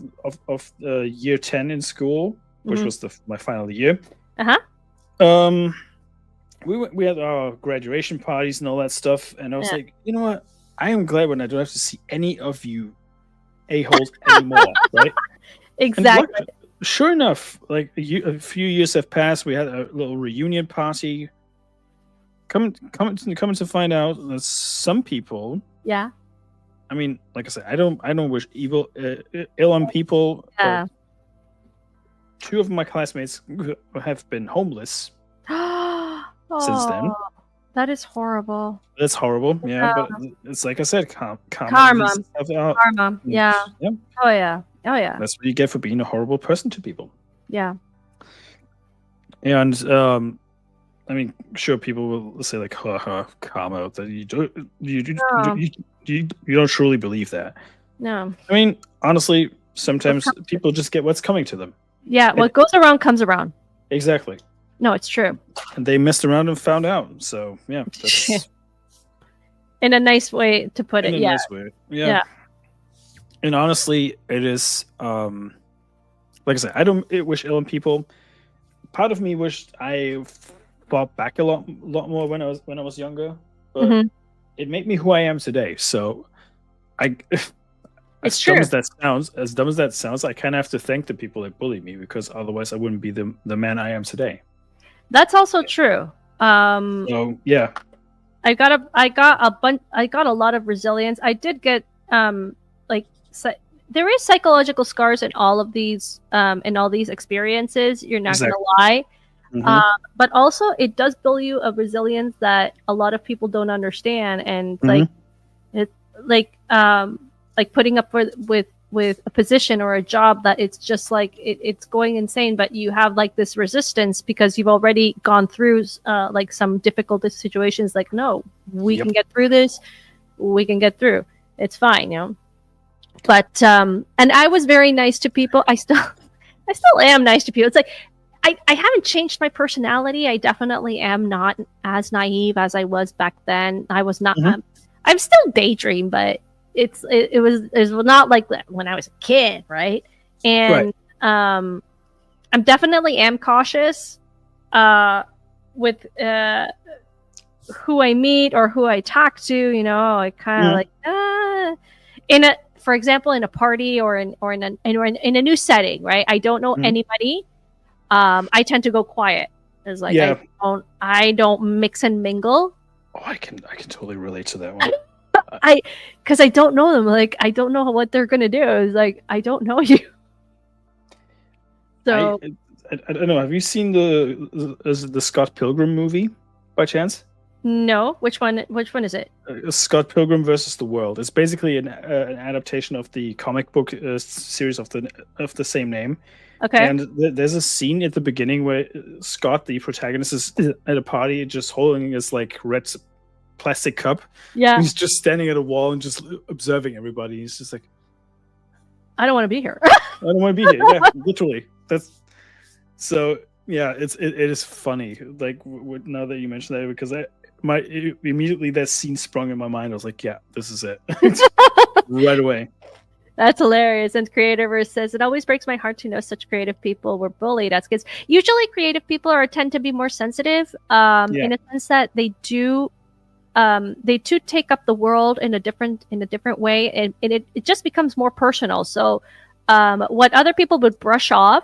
year 10 in school, which was my final year, we had our graduation parties and all that stuff, and I was like, you know what? I am glad when I don't have to see any of you a-holes anymore, right?
Exactly.
Sure enough, like a few years have passed. We had a little reunion party. Coming to find out that some people, I mean, like I said, I don't wish ill on people.
Yeah.
Two of my classmates have been homeless since then.
That is horrible.
That's horrible. Yeah, but it's like I said, karma.
Karma. Yeah. Oh yeah.
That's what you get for being a horrible person to people.
Yeah.
And I mean, sure, people will say like, karma. That you don't truly believe that.
No.
I mean, honestly, sometimes people just get what's coming to them.
Yeah, what goes around comes around.
Exactly.
No, it's true.
And they messed around and found out. So yeah, that's
in a nice way to put it.
Nice way. Yeah. And honestly, it is like I said, I don't wish ill on people. Part of me wished I fought back a lot more when I was younger, but it made me who I am today. So as dumb as that sounds, I kind of have to thank the people that bullied me, because otherwise I wouldn't be the man I am today.
That's also true.
So yeah,
I got a lot of resilience. I did get there is psychological scars in all of these experiences. You're not
Exactly.
gonna lie.
Mhm.
But also it does build you a resilience that a lot of people don't understand. And
Mhm.
it like putting up with a position or a job that it's just like it's going insane, but you have like this resistance because you've already gone through like some difficult situations. Like, no, we
Yep.
can get through this. We can get through. It's fine, you know. But and I was very nice to people. I still am nice to people. It's like I haven't changed my personality. I definitely am not as naive as I was back then. I was not.
Mhm.
I'm still daydream, but it was not like that when I was a kid, right?
Right.
And I'm definitely am cautious with who I meet or who I talk to. You know, I kind of
Mhm.
like in a, for example, in a party or in a new setting, right? I don't know
Mhm.
anybody. I tend to go quiet. It's like
Yeah.
I don't mix and mingle.
Oh, I can totally relate to that one.
Because I don't know them. Like I don't know what they're gonna do. It's like I don't know you.
I,
So
I don't know. Have you seen the Scott Pilgrim movie by chance?
no, which one? Which one is it?
Scott Pilgrim versus the World. It's basically an adaptation of the comic book series of the same name.
Okay.
And there's a scene at the beginning where Scott, the protagonist, is at a party just holding his like red plastic cup.
Yeah.
He's just standing at a wall and just observing everybody. He's just like,
I don't want to be here.
I don't want to be here. Yeah, literally. That's so. Yeah, it is funny. Like now that you mention that, because immediately that scene sprung in my mind. I was like, yeah, this is it. Right away.
That's hilarious. And Creativerse says, it always breaks my heart to know such creative people were bullied as kids. Usually creative people tend to be more sensitive,
Yeah.
in a sense that they do take up the world in a different way, and it just becomes more personal. So what other people would brush off,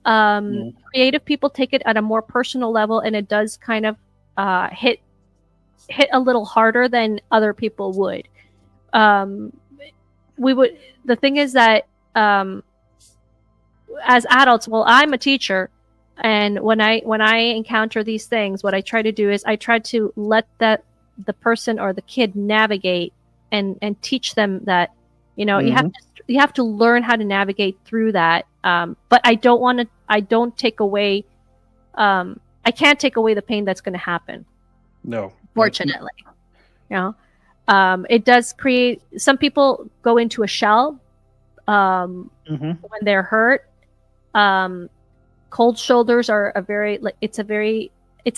creative people take it at a more personal level, and it does kind of hit a little harder than other people would. The thing is that as adults, well, I'm a teacher, and when I encounter these things, what I try to do is I try to let the person or the kid navigate and teach them that, you know, you have to learn how to navigate through that. But I don't take away, I can't take away the pain that's going to happen.
No,
fortunately, you know. It does create, some people go into a shell when they're hurt. Cold shoulders are it's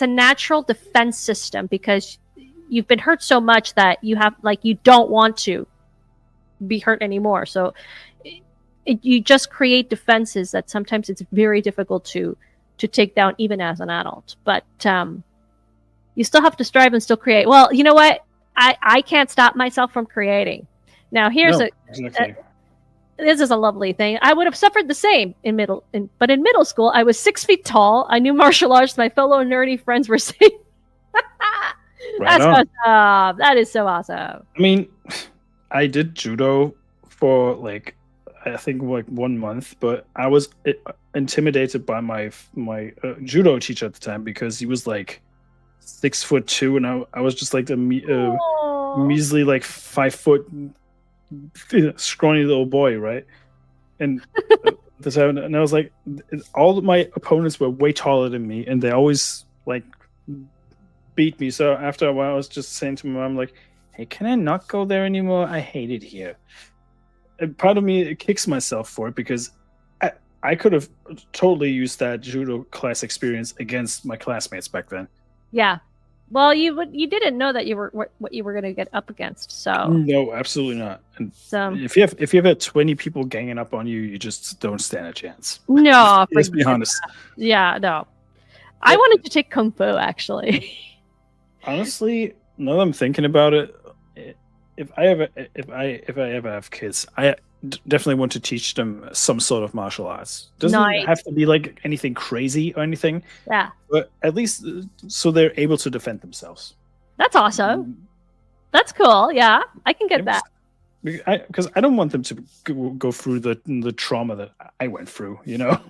a natural defense system, because you've been hurt so much that you don't want to be hurt anymore. So you just create defenses that sometimes it's very difficult to take down, even as an adult. But you still have to strive and still create. Well, you know what? I can't stop myself from creating. Now here's this is a lovely thing. I would have suffered the same but in middle school, I was 6 feet tall. I knew martial arts. My fellow nerdy friends were saying, "That's awesome! That is so awesome."
I mean, I did judo for I think 1 month, but I was intimidated by my judo teacher at the time, because he was like 6'2", and I was just like a measly like 5 foot scrawny little boy, right? And and I was like, all of my opponents were way taller than me, and they always like beat me. So after a while, I was just saying to my mom, like, "Hey, can I not go there anymore? I hate it here." And part of me kicks myself for it, because I could have totally used that judo class experience against my classmates back then.
Yeah. Well, you didn't know that you were what you were going to get up against. So
no, absolutely not. And
so
if you have 20 people ganging up on you, you just don't stand a chance.
No,
let's be honest.
Yeah, no. I wanted to take Kung Fu, actually.
Honestly, now that I'm thinking about it, if I ever have kids, I definitely want to teach them some sort of martial arts. Doesn't have to be like anything crazy or anything.
Yeah.
But at least so they're able to defend themselves.
That's awesome. That's cool. Yeah, I can get that.
because I don't want them to go through the trauma that I went through.
No,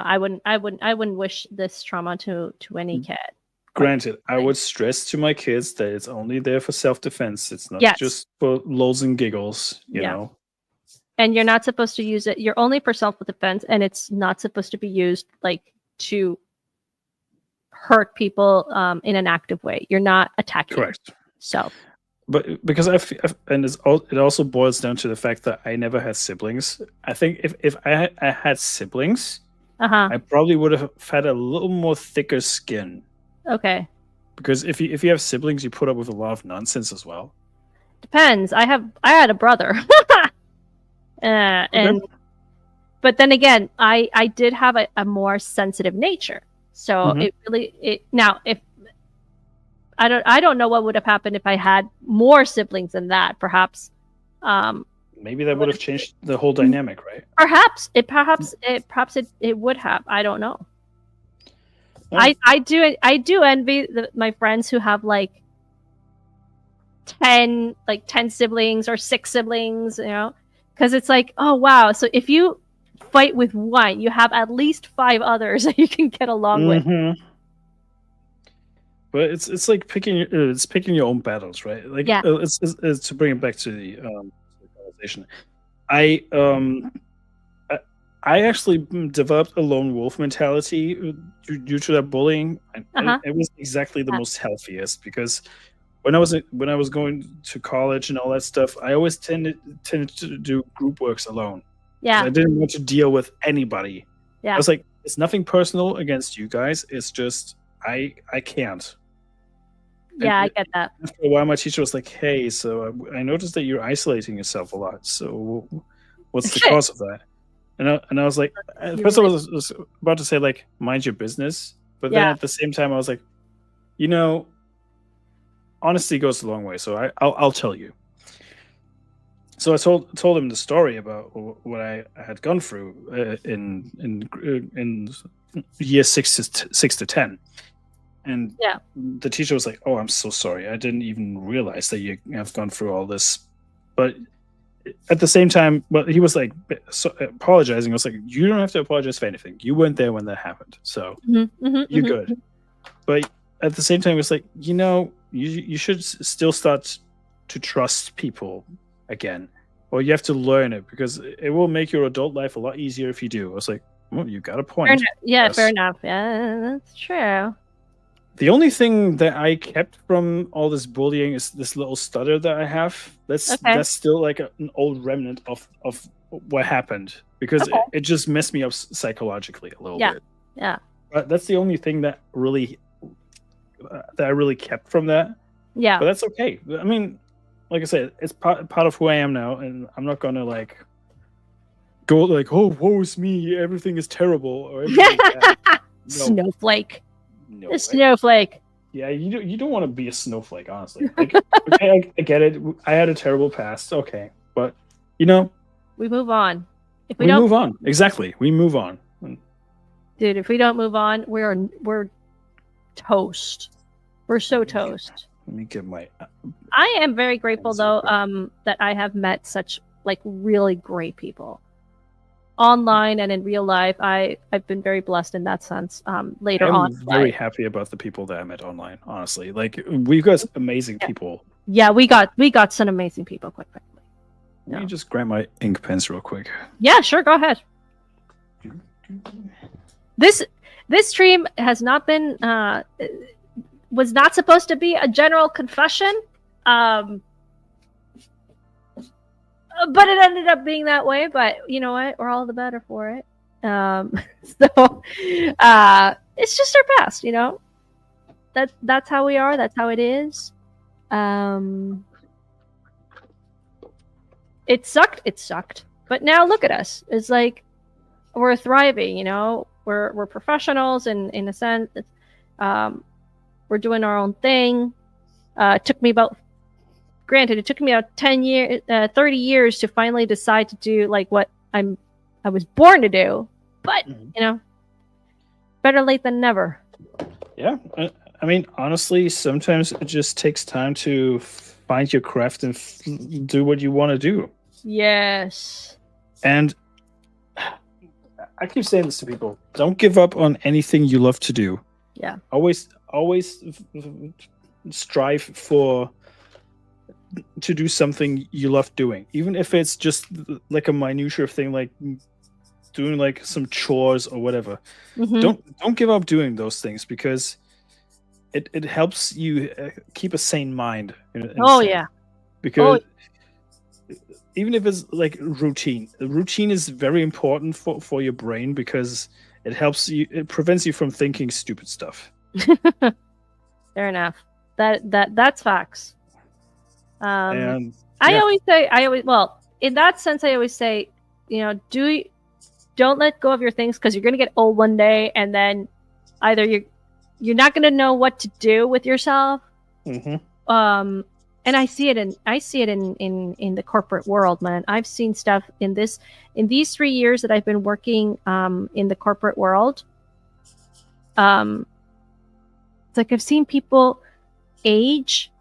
I wouldn't wish this trauma to any kid.
Granted, I would stress to my kids that it's only there for self-defense. It's not
Yes.
just for lulz and giggles, you know.
And you're not supposed to use it. You're only for self-defense, and it's not supposed to be used like to hurt people in an active way. You're not attacking.
Correct.
So,
but because it also boils down to the fact that I never had siblings. I think if I had siblings, I probably would have had a little more thicker skin.
Okay.
Because if you have siblings, you put up with a lot of nonsense as well.
Depends. I had a brother. And but then again, I did have a more sensitive nature. So now if I don't know what would have happened if I had more siblings than that. Perhaps
maybe that would have changed the whole dynamic, right?
Perhaps it would have. I don't know. I do envy my friends who have like 10 siblings or 6 siblings, because it's like, oh wow, so if you fight with one, you have at least 5 others that you can get along with.
But it's like picking your own battles, right? Like it's to bring it back to the conversation. I actually developed a lone wolf mentality due to that bullying. It was exactly the most healthiest, because when I was going to college and all that stuff, I always tended to do group works alone.
Yeah,
I didn't want to deal with anybody.
Yeah,
I was like, it's nothing personal against you guys. It's just I can't.
Yeah, I get that.
After a while, my teacher was like, "Hey, so I noticed that you're isolating yourself a lot. So what's the cause of that?" And I was like, at first I was about to say like, mind your business, but then at the same time I was like, honesty goes a long way, so I'll tell you. So I told him the story about what I had gone through in year 6 to 10, and the teacher was like, "Oh, I'm so sorry. I didn't even realize that you have gone through all this," but at the same time, but he was like apologizing. I was like, you don't have to apologize for anything. You weren't there when that happened, so you're good. But at the same time, it was like, you should still start to trust people again, or you have to learn it, because it will make your adult life a lot easier if you do. I was like, well, you got a point.
Fair enough. Yeah, that's true.
The only thing that I kept from all this bullying is this little stutter that I have. That's still like an old remnant of what happened, because it just messed me up psychologically a little bit.
Yeah.
But that's the only thing that I really kept from that.
Yeah.
But that's okay. I mean, like I said, it's part of who I am now, and I'm not gonna like go like, oh, woe is me, everything is terrible, or everything is bad. No.
Snowflake.
No,
a snowflake.
Yeah, you don't want to be a snowflake, honestly. Like, okay, I get it. I had a terrible past, okay, but we
move on. If
we move on, exactly, we move on.
Dude, if we don't move on, we're toast. We're so toast.
Let me get my.
I am very grateful though, that I have met such like really great people. Online and in real life, I've been very blessed in that sense. Later on,
I'm very happy about the people that I met online. Honestly, like we've got amazing people.
Yeah, we got some amazing people. Quite frankly,
let me just grab my ink pens real quick.
Yeah, sure, go ahead. This stream has not been was not supposed to be a general confession. But it ended up being that way. But you know what? We're all the better for it. So it's just our past, That's how we are. That's how it is. It sucked. But now look at us. It's like we're thriving. We're professionals, and in a sense, we're doing our own thing. It took me about 30 years to finally decide to do like what I was born to do. But better late than never.
Yeah, I mean, honestly, sometimes it just takes time to find your craft and do what you want to do.
Yes.
And I keep saying this to people: don't give up on anything you love to do.
Yeah.
Always strive to do something you love doing, even if it's just like a minutiae thing, like doing like some chores or whatever. Don't give up doing those things, because it helps you keep a sane mind.
Yeah.
Because even if it's like routine is very important for your brain, because it prevents you from thinking stupid stuff.
Fair enough. That's facts.
And
I always in that sense, I always say, don't let go of your things, because you're going to get old one day, and then either you're not going to know what to do with yourself. And I see it in the corporate world, man. I've seen stuff in these 3 years that I've been working in the corporate world. It's like I've seen people age,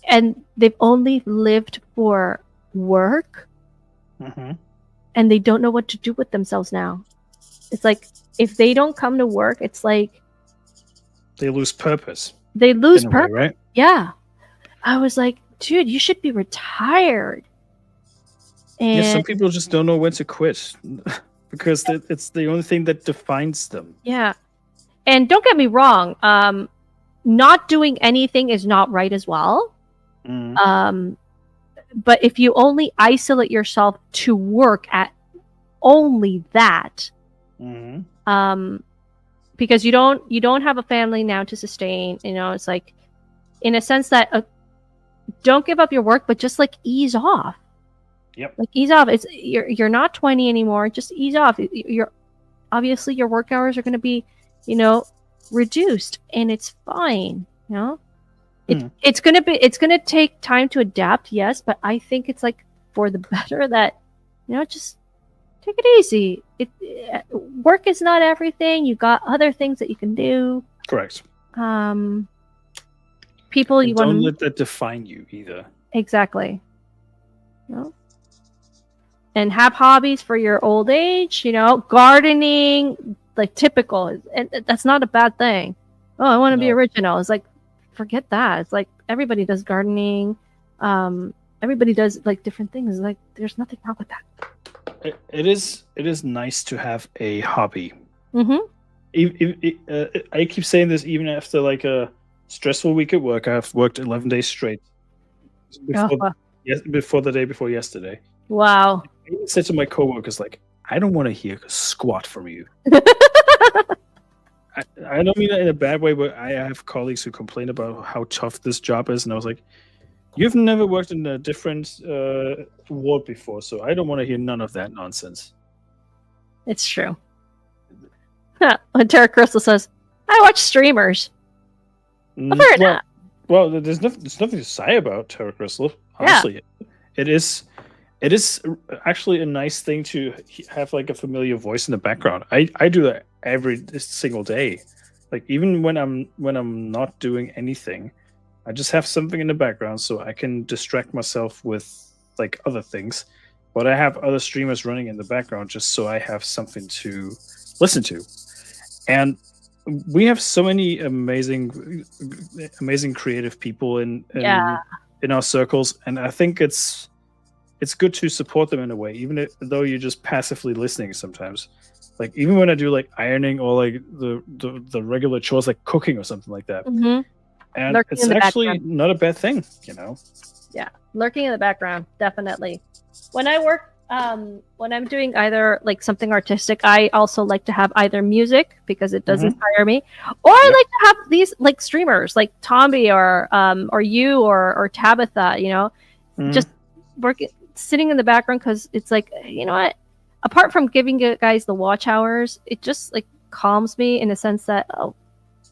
and they've only lived for work, and they don't know what to do with themselves now. It's like if they don't come to work, it's like
they lose purpose.
They lose purpose,
right?
Yeah. I was like, dude, you should be retired. And
some people just don't know when to quit because it's the only thing that defines them.
Yeah. And don't get me wrong, not doing anything is not right as well. But if you only isolate yourself to work at only that, because you don't have a family now to sustain, it's like, in a sense that don't give up your work, but just like ease off.
Yep.
Like ease off. You're not 20 anymore. Just ease off. Obviously your work hours are going to be, reduced, and it's fine. It's going to take time to adapt. Yes. But I think it's like for the better that, just take it easy. Work is not everything. You got other things that you can do.
Correct.
People
and don't let that define you either.
Exactly. And have hobbies for your old age, gardening, like typical, and that's not a bad thing. Oh, I want to be original. It's like, forget that. It's like everybody does gardening. Everybody does like different things. Like there's nothing wrong with that.
It is nice to have a hobby.
I
keep saying this even after like a stressful week at work. I've worked 11 days straight before the day before yesterday.
Wow.
I even said to my coworkers, like, I don't want to hear a squat from you. I don't mean that in a bad way, but I have colleagues who complain about how tough this job is, and I was like, you've never worked in a different ward before, so I don't want to hear none of that nonsense.
It's true. When Tara Crystal says, I watch streamers.
Well, there's nothing to say about Tara Crystal. Honestly, it is actually a nice thing to have like a familiar voice in the background. I do that every single day. Like even when I'm not doing anything, I just have something in the background so I can distract myself with like other things. But I have other streamers running in the background just so I have something to listen to. And we have so many amazing creative people in our circles, and I think it's good to support them in a way, even though you're just passively listening sometimes. Like even when I do like ironing or like the regular chores like cooking or something like that. And lurking it's actually not a bad thing,
Yeah, lurking in the background, definitely. When I work, when I'm doing either like something artistic, I also like to have either music because it does inspire me, or I like to have these like streamers like Tomby or you or Tabitha, just working, sitting in the background, because it's like, what? Apart from giving you guys the watch hours, it just like calms me in a sense that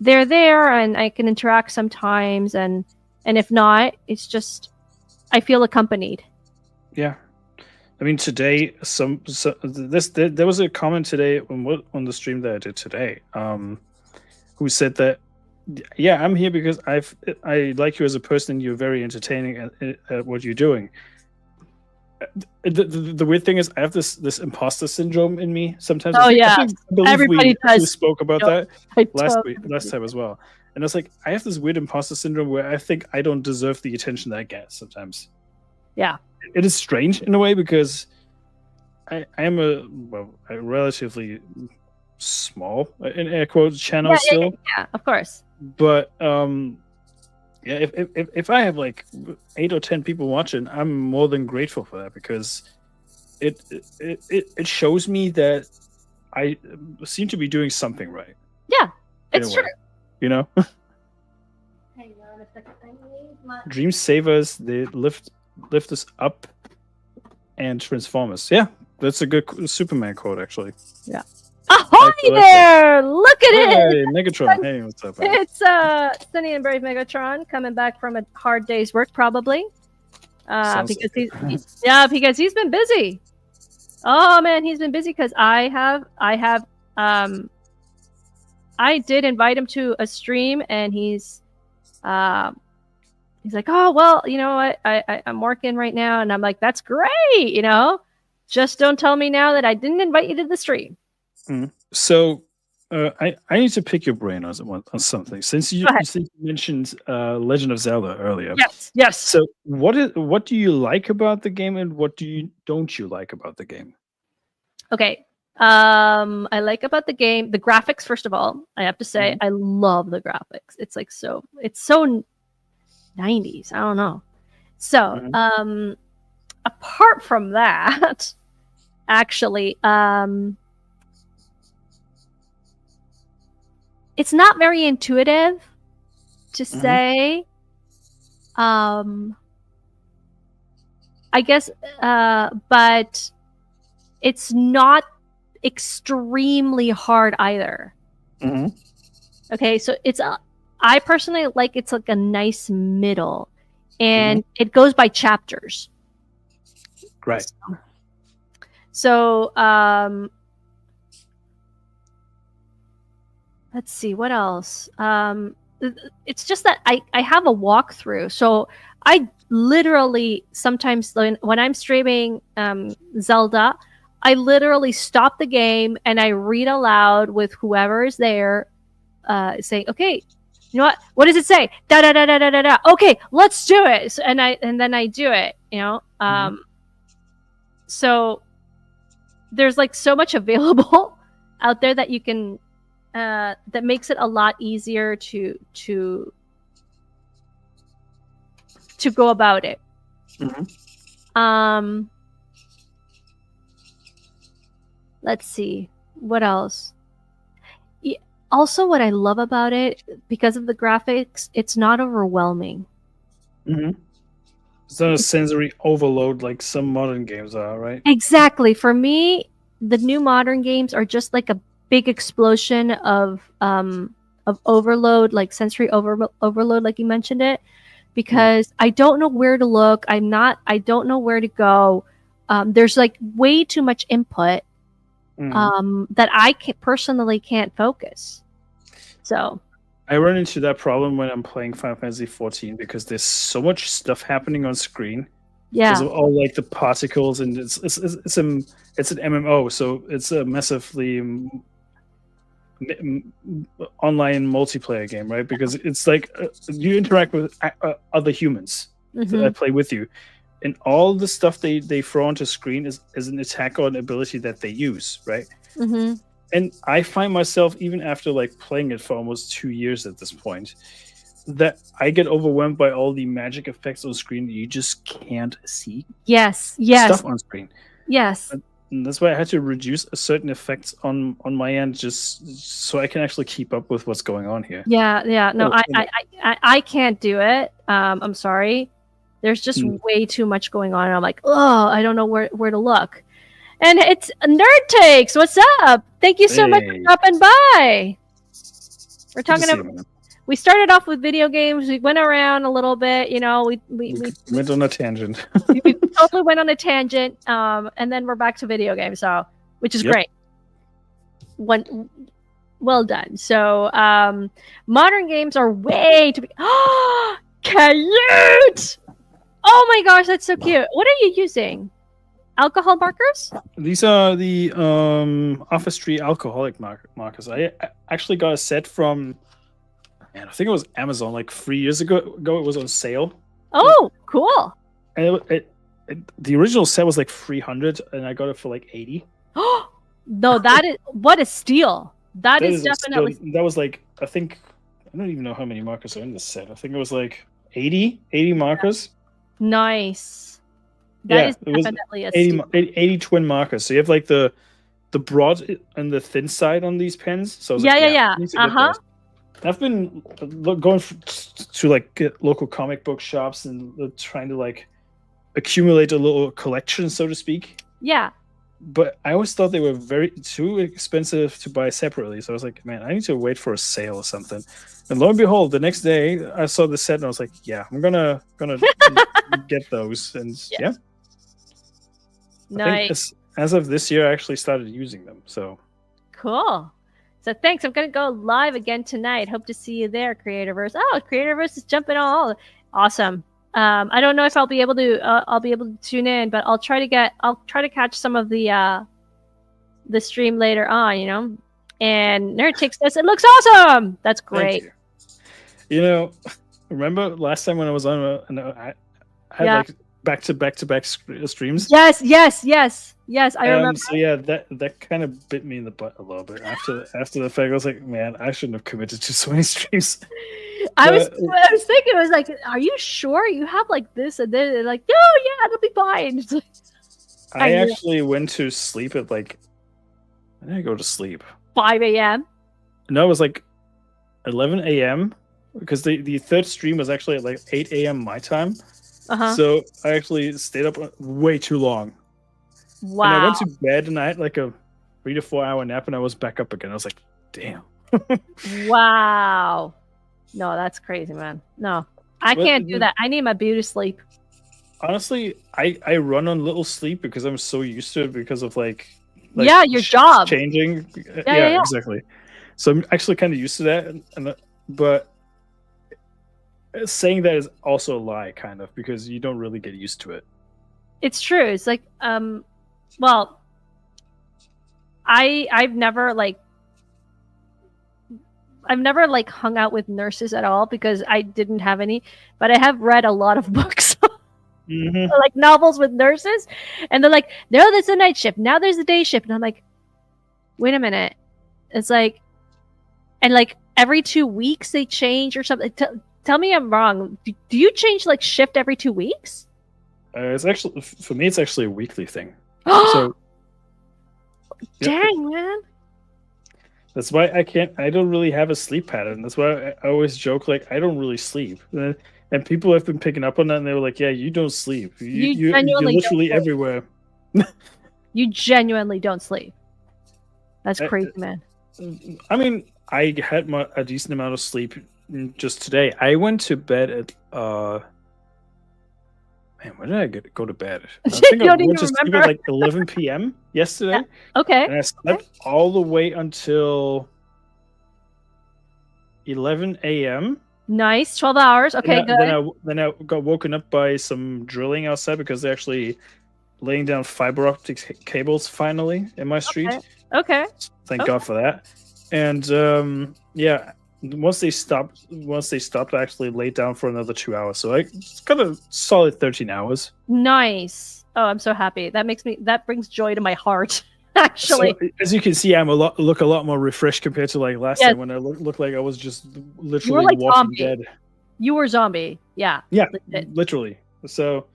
they're there and I can interact sometimes, and if not, it's just I feel accompanied.
Yeah. I mean, today, there was a comment today on the stream that I did today, who said that Yeah, I'm here because I like you as a person. You're very entertaining at what you're doing. The weird thing is, I have this imposter syndrome in me. Sometimes
Oh yeah,
I believe we
everybody
actually
does.
spoke about
No,
that
I
last time as well. And it's like I have this weird imposter syndrome where I think I don't deserve the attention that I get sometimes.
Yeah.
It is strange in a way because I am a relatively small in air quotes channel still,
Yeah, of course.
but yeah, if I have like 8 or 10 people watching, I'm more than grateful for that because it shows me that I seem to be doing something right.
Yeah,
In
it's
a
true.
way, you know.
Hang on a second. I need my...
Dreams save us. They lift us up and transform us. Yeah, that's a good Superman quote, actually.
Yeah. Ahoy there! Look at it!
Hey, Megatron. Hey, what's up? Man?
It's Sunny and Brave Megatron coming back from a hard day's work, probably. Because because he's been busy. Oh man, he's been busy because I did invite him to a stream, and he's like, oh well, you know what, I'm working right now, and I'm like, that's great, you know, just don't tell me now that I didn't invite you to the stream.
So I need to pick your brain on something since you mentioned Legend of Zelda earlier.
Yes.
So what do you like about the game, and what don't you like about the game?
Okay. I like about the game the graphics. First of all, I have to say I love the graphics. It's like so 90s. I don't know. So apart from that, actually, it's not very intuitive to say. I guess, but it's not extremely hard either. Okay, so it's I personally like it's like a nice middle, and it goes by chapters.
Right.
So let's see what else. It's just that I have a walkthrough, so I literally sometimes when I'm streaming Zelda, I literally stop the game and I read aloud with whoever is there, saying, "Okay, you know what does it say? Da da da da da da da. Okay, let's do it." So, and then I do it. You know, so there's like so much available out there that you can. That makes it a lot easier to go about it. Let's see what else. Also, what I love about it, because of the graphics, it's not overwhelming.
It's not a sensory overload like some modern games are, right?
Exactly. For me, the new modern games are just like a big explosion of overload, like sensory overload, like you mentioned it, because I don't know where to look. I don't know where to go. There's like way too much input that I personally can't focus. So
I run into that problem when I'm playing Final Fantasy 14 because there's so much stuff happening on screen.
Yeah.
Because of all like the particles, and it's an MMO, so it's a massively online multiplayer game, right? Because it's like you interact with other humans that play with you, and all the stuff they throw onto screen is an attack or an ability that they use, right? And I find myself, even after like playing it for almost 2 years at this point, that I get overwhelmed by all the magic effects on screen that you just can't see.
Yes.
Stuff on screen.
Yes.
And that's why I had to reduce certain effects on my end, just so I can actually keep up with what's going on here.
Yeah. No, I can't do it. I'm sorry. There's just way too much going on. I'm like, oh, I don't know where to look. And it's Nerd Takes. What's up? Thank you so much for dropping by. We're talking about. We started off with video games. We went around a little bit. You know, we
went on a tangent.
we totally went on a tangent. And then we're back to video games. So, which is great. When Well done. So, modern games are way too. Cute. Oh my gosh, that's so cute. What are you using? Alcohol markers?
These are the Office Tree alcoholic markers. I actually got a set from, man, I think it was Amazon like 3 years ago. It was on sale.
Oh, cool.
And the original set was like 300, and I got it for like 80.
No, that is what a steal. That is definitely.
That was like, I think, I don't even know how many markers are in this set. I think it was like 80 markers.
Nice. That is definitely a steal.
80 twin markers. So you have like the broad and the thin side on these pens. So
yeah.
I've been going to like get local comic book shops and trying to like accumulate a little collection, so to speak.
Yeah.
But I always thought they were too expensive to buy separately. So I was like, man, I need to wait for a sale or something. And lo and behold, the next day I saw the set and I was like, yeah, I'm gonna get those. And yeah.
Nice.
As of this year, I actually started using them. So
cool. So thanks. I'm gonna go live again tonight. Hope to see you there, Creatorverse. Oh, Creatorverse is jumping all. Awesome. I don't know if I'll be able to tune in, but I'll try to catch some of the stream later on, you know. And Nerdtix says it looks awesome. That's great.
You know, remember last time when I was on, I had like back-to-back streams.
Yes. I remember.
So yeah, that kind of bit me in the butt a little bit after the fact. I was like, man, I shouldn't have committed to so many streams.
I was thinking, I was like, are you sure you have like this and then? And like, oh yeah, it'll be fine.
I actually went to sleep at like, when did I go to sleep?
5 a.m.
No, it was like 11 a.m. because the third stream was actually at like 8 a.m. my time. So I actually stayed up way too long.
Wow.
And I went to bed and I had like a 3 to 4 hour nap and I was back up again. I was like, damn.
Wow. No, that's crazy, man. No, I can't do that. I need my beauty sleep.
Honestly, I run on little sleep because I'm so used to it because of like
your job
changing. Yeah, exactly. So I'm actually kind of used to that. But saying that is also a lie, kind of, because you don't really get used to it.
It's true. It's like, well, I've never hung out with nurses at all because I didn't have any, but I have read a lot of books, like novels with nurses, and they're like, no, there's a night shift, now there's a day shift, and I'm like, wait a minute, it's like, and like every 2 weeks they change or something. Tell me I'm wrong. Do you change like shift every 2 weeks?
It's actually, for me, it's actually a weekly thing. So,
dang, man.
That's why I don't really have a sleep pattern. That's why I always joke, like, I don't really sleep. And people have been picking up on that, and they were like, yeah, you don't sleep. You're literally everywhere.
You genuinely don't sleep. That's crazy, man.
I mean, I had a decent amount of sleep just today. I went to bed at, man, when did I go to bed? I think I went to sleep at like 11 p.m. yesterday.
Yeah. Okay.
And I slept all the way until 11 a.m.
Nice. 12 hours. Okay, good.
Then I got woken up by some drilling outside because they're actually laying down fiber optic cables finally in my street.
Okay.
Thank God for that. And yeah, once they stopped, I actually laid down for another 2 hours. So I got a solid 13 hours.
Nice. Oh, I'm so happy. That brings joy to my heart. Actually,
so, as you can see, look a lot more refreshed compared to like last time when I looked like I was just literally walking dead.
You were zombie. Yeah.
Yeah, literally. So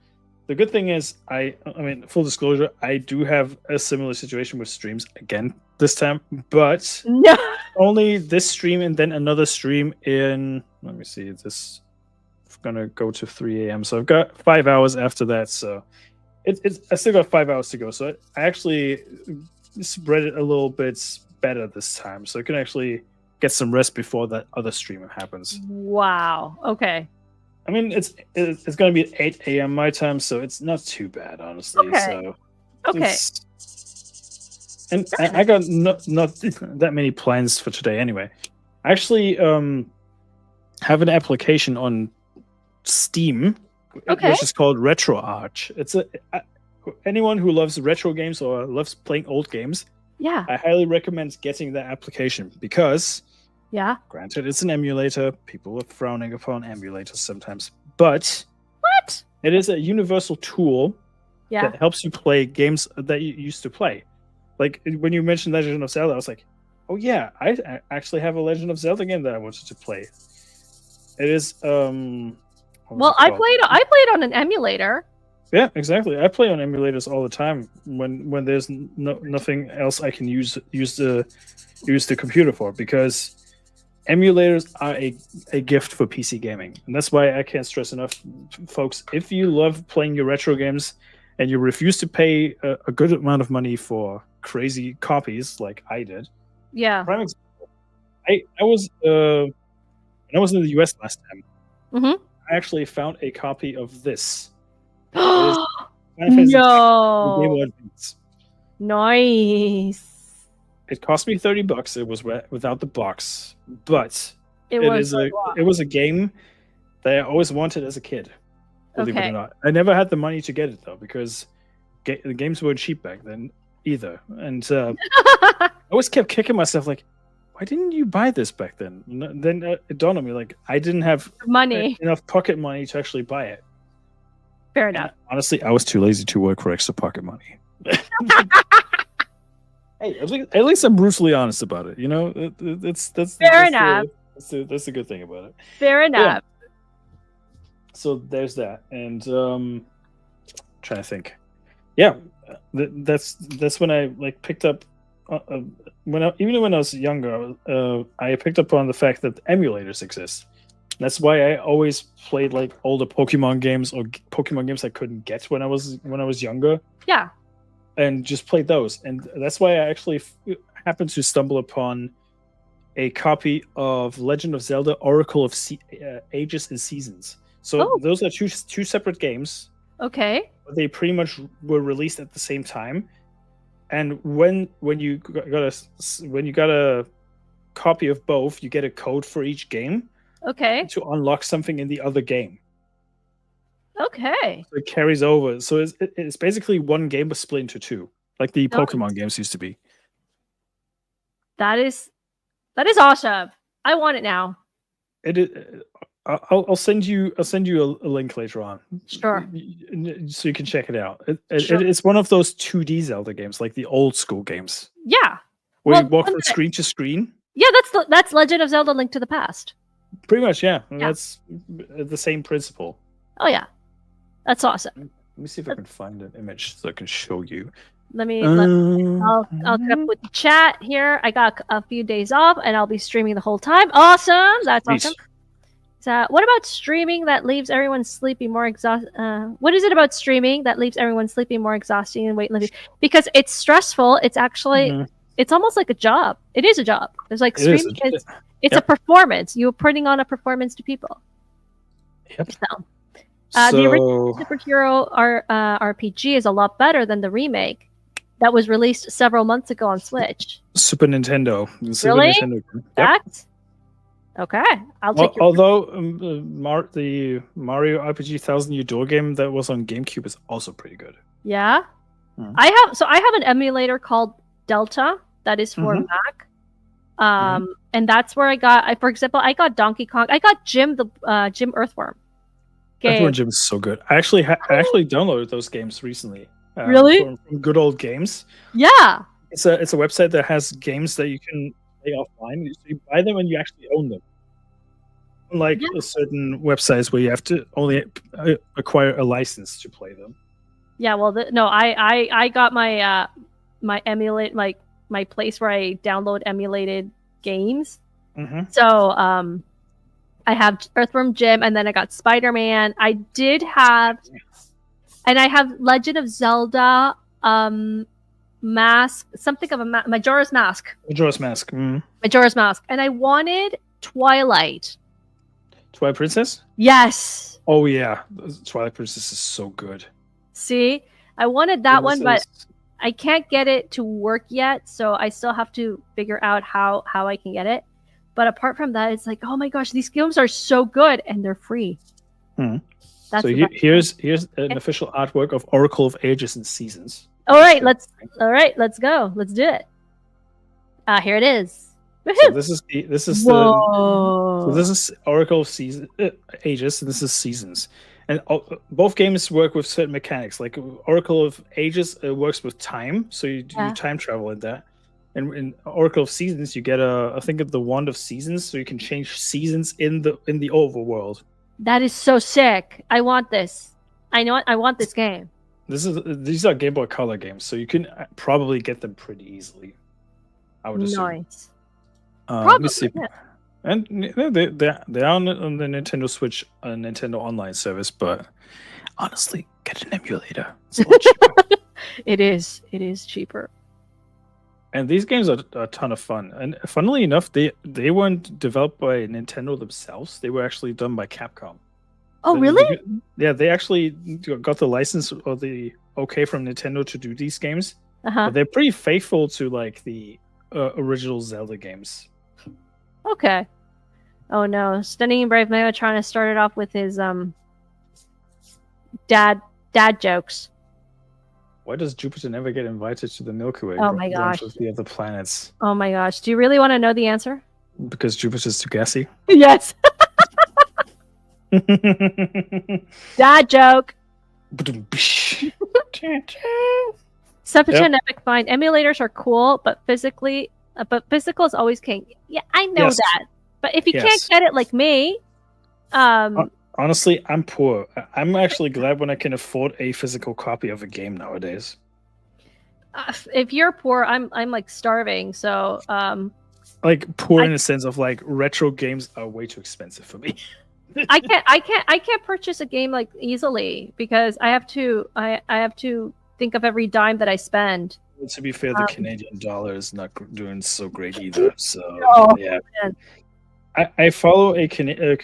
the good thing is, I mean, full disclosure, I do have a similar situation with streams again this time, but only this stream and then another stream in, let me see, this is gonna go to 3 a.m. So I've got 5 hours after that. So I still got 5 hours to go. So I actually spread it a little bit better this time. So I can actually get some rest before that other stream happens.
Wow. Okay.
I mean, it's going to be at 8 a.m. my time, so it's not too bad, honestly.
Okay.
So
okay.
And I got not that many plans for today anyway. I actually have an application on Steam, which is called RetroArch. It's anyone who loves retro games or loves playing old games.
Yeah.
I highly recommend getting that application because, granted, it's an emulator. People are frowning upon emulators sometimes, but
what?
It is a universal tool that helps you play games that you used to play. Like when you mentioned Legend of Zelda, I was like, oh yeah, I actually have a Legend of Zelda game that I wanted to play. It is
well, I played on an emulator.
Yeah, exactly. I play on emulators all the time when there's nothing else I can use the computer for, because emulators are a gift for PC gaming. And that's why I can't stress enough, folks, if you love playing your retro games and you refuse to pay a good amount of money for crazy copies like I did.
Yeah.
Prime example, I was when I was in the US last time, I actually found a copy of this.
No. Nice.
It cost me $30. It was without the box, but it was a game that I always wanted as a kid. Believe it or not, I never had the money to get it though, because the games weren't cheap back then either. And I always kept kicking myself like, why didn't you buy this back then? Then it dawned on me, like, I didn't have enough pocket money to actually buy it.
Fair enough.
And honestly, I was too lazy to work for extra pocket money. Hey, at least I'm brutally honest about it. You know, that's
fair enough.
That's the good thing about it.
Fair enough.
Yeah. So there's that, and trying to think. Yeah, that's when I like picked up even when I was younger. I picked up on the fact that emulators exist. That's why I always played like older Pokemon games or Pokemon games I couldn't get when I was younger.
Yeah.
And just played those. And that's why I actually happened to stumble upon a copy of Legend of Zelda Oracle of Ages and Seasons. So those are two separate games.
Okay.
But they pretty much were released at the same time. And when you got a copy of both, you get a code for each game.
Okay.
To unlock something in the other game.
Okay.
So it carries over. So it's basically one game but split into two, like the Pokemon games used to be.
That is awesome. I want it now.
I'll send you a link later on.
Sure.
So you can check it out. It's one of those 2D Zelda games, like the old school games.
Yeah.
Where you walk from screen to screen.
Yeah, that's Legend of Zelda: Link to the Past.
Pretty much, yeah. That's the same principle.
Oh yeah, that's awesome.
Let me see if I can find an image so I can show you.
I'll cut up with the chat here. I got a few days off, and I'll be streaming the whole time. Awesome, that's awesome. So, what about streaming that leaves everyone sleeping more exhausted? What is it about streaming that leaves everyone sleeping more exhausting and weightlifting? Because it's stressful. It's actually it's almost like a job. It is a job. There's like streaming. It's a performance. You're putting on a performance to people.
Yep.
So, the original superhero RPG is a lot better than the remake that was released several months ago on Switch.
Super Nintendo.
Really?
Nintendo.
Yep. Okay. I'll take
although the Mario RPG 1000 Year Door game that was on GameCube is also pretty good.
Yeah. I have an emulator called Delta that is for Mac. And that's where I got, for example, I got Donkey Kong. I got Jim Earthworm.
Earthworm Jim is so good. I actually downloaded those games recently.
Really?
From Good Old Games.
Yeah.
It's a website that has games that you can play offline. So you buy them and you actually own them. Unlike certain websites where you have to only acquire a license to play them.
Yeah, well, I got my my emulate my place where I download emulated games. So I have Earthworm Jim, and then I got Spider-Man. I did have, and I have Legend of Zelda Mask, something of a Majora's Mask.
Majora's Mask.
Majora's Mask, and I wanted Twilight.
Twilight Princess?
Yes.
Oh yeah, Twilight Princess is so good.
See, I wanted that one, but I can't get it to work yet, so I still have to figure out how I can get it. But apart from that, it's like, oh my gosh, these games are so good and they're free.
That's so here's an official artwork of Oracle of Ages and Seasons.
All right, let's go. Let's do it. Here it is.
So this is Oracle of Ages, and this is Seasons. And both games work with certain mechanics. Like Oracle of Ages works with time, so you do time travel in that. And in Oracle of Seasons, you get I think of the Wand of Seasons, so you can change seasons in the overworld.
That is so sick. I want this. I want this game.
These are Game Boy Color games, so you can probably get them pretty easily. I would assume.
Nice.
Let me see. Yeah. And they are on the Nintendo Switch, Nintendo Online service, but honestly, get an emulator. It's a lot cheaper.
It is cheaper.
And these games are a ton of fun. And funnily enough, they weren't developed by Nintendo themselves. They were actually done by Capcom.
Oh, really?
They actually got the license or the okay from Nintendo to do these games. But they're pretty faithful to like the original Zelda games.
Okay. Oh no, Stunning and Brave Mayo trying to start it off with his dad jokes.
Why does Jupiter never get invited to the Milky Way?
Oh my gosh.
With the other planets.
Oh my gosh. Do you really want to know the answer?
Because Jupiter's too gassy?
Yes. Dad joke. Such an epic find. Emulators are cool, but physical is always king. Yeah, I know that. But if you can't get it like me,
honestly, I'm poor. I'm actually glad when I can afford a physical copy of a game nowadays.
If you're poor, I'm like starving. So,
like poor in the sense of like retro games are way too expensive for me.
I can't purchase a game like easily because I have to think of every dime that I spend.
Well, to be fair, the Canadian dollar is not doing so great either. So yeah. Man. I follow a Canadian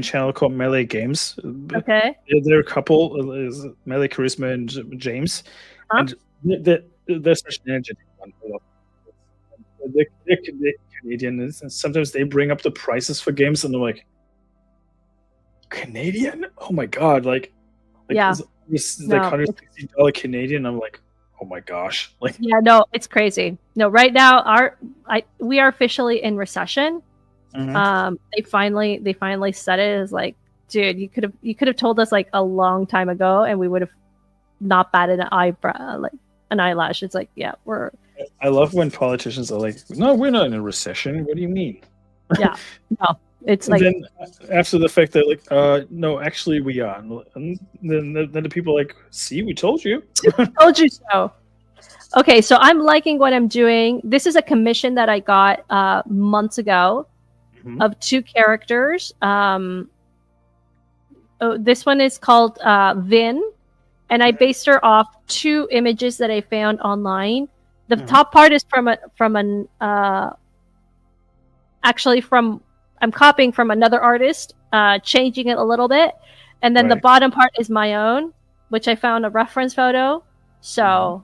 channel called Melee Games.
Okay.
They're a couple, Melee Charisma and James. And they're such an energetic one. They're Canadian, and sometimes they bring up the prices for games, and they're like, Canadian? Oh my god! Like this like $160 Canadian. I'm like, oh my gosh! Like,
yeah, no, it's crazy. No, right now we are officially in recession. They finally said it. Is like, dude, you could have told us like a long time ago, and we would have not batted an eyebrow, like an eyelash. It's like, yeah, we're.
I love when politicians are like, no, we're not in a recession. What do you mean?
Yeah, no, it's like.
Then after the fact, they're like, no, actually we are. And then the people are like, see, we told you.
Told you so. Okay, so I'm liking what I'm doing. This is a commission that I got months ago of 2 characters. This one is called Vin, and I based her off 2 images that I found online. The top part is I'm copying from another artist, changing it a little bit, and then the bottom part is my own, which I found a reference photo. So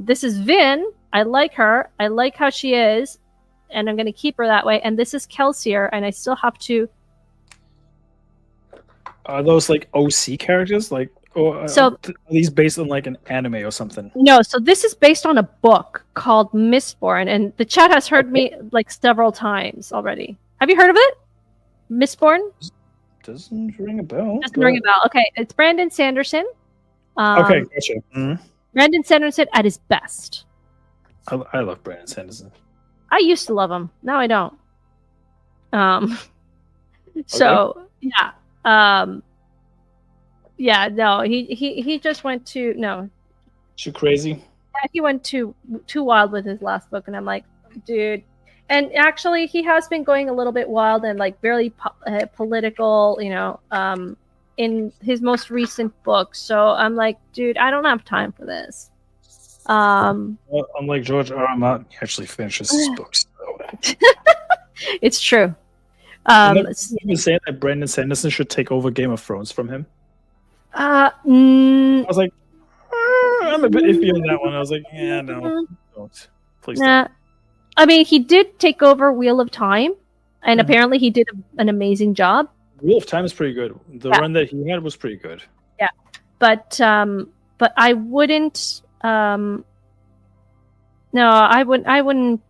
this is Vin. I like her. I like how she is, and I'm going to keep her that way. And this is Kelsier, and I still have to.
Are those like OC characters? Like, are these based on like an anime or something?
No, so this is based on a book called Mistborn, and the chat has heard me like several times already. Have you heard of it? Mistborn?
Doesn't ring a bell.
Doesn't ring a bell. Okay, it's Brandon Sanderson.
Okay, gotcha.
Brandon Sanderson at his best.
I love Brandon Sanderson.
I used to love him. Now I don't. So yeah. Yeah, no, he just went
too crazy.
Yeah, he went too wild with his last book, and I'm like, dude. And actually, he has been going a little bit wild and like very political, in his most recent book. So I'm like, dude, I don't have time for this.
Well, unlike George R. R. Martin, he actually finishes his books. So.
It's true.
You've been saying that Brandon Sanderson should take over Game of Thrones from him.
I
was like, I'm a bit iffy on that one. I was like, yeah, no, don't. Please don't.
I mean, he did take over Wheel of Time, and apparently he did an amazing job.
Wheel of Time is pretty good. The run that he had was pretty good.
Yeah, but I wouldn't. No, I wouldn't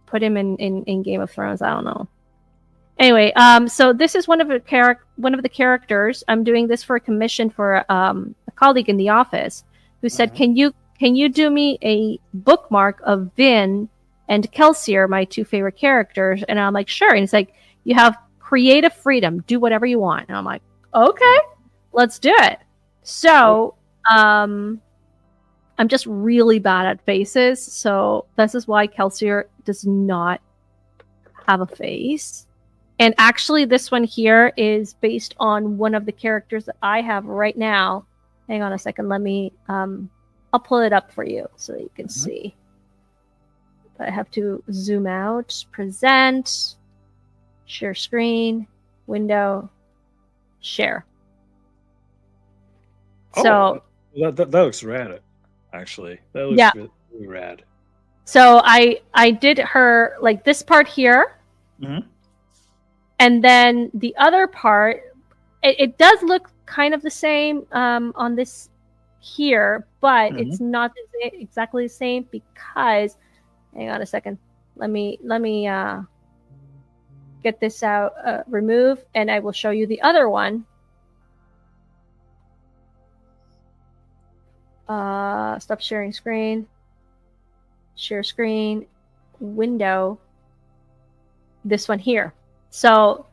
put him in Game of Thrones. I don't know. Anyway, so this is one of the characters. I'm doing this for a commission for a colleague in the office who said, "Can you do me a bookmark of Vin and Kelsier, my two favorite characters?" And I'm like, "Sure." And he's like, "You have creative freedom. Do whatever you want." And I'm like, "Okay, let's do it." So, I'm just really bad at faces. So this is why Kelsier does not have a face. And actually, this one here is based on one of the characters that I have right now. Hang on a second. Let me, I'll pull it up for you so that you can see. But I have to zoom out, present, share screen, window, share. So
that looks rad, actually. That looks really rad.
So I did her like this part here. And then the other part, it does look kind of the same on this here, but it's not exactly the same because, hang on a second, let me get this out, remove, and I will show you the other one. Stop sharing screen, share screen, window, this one here. So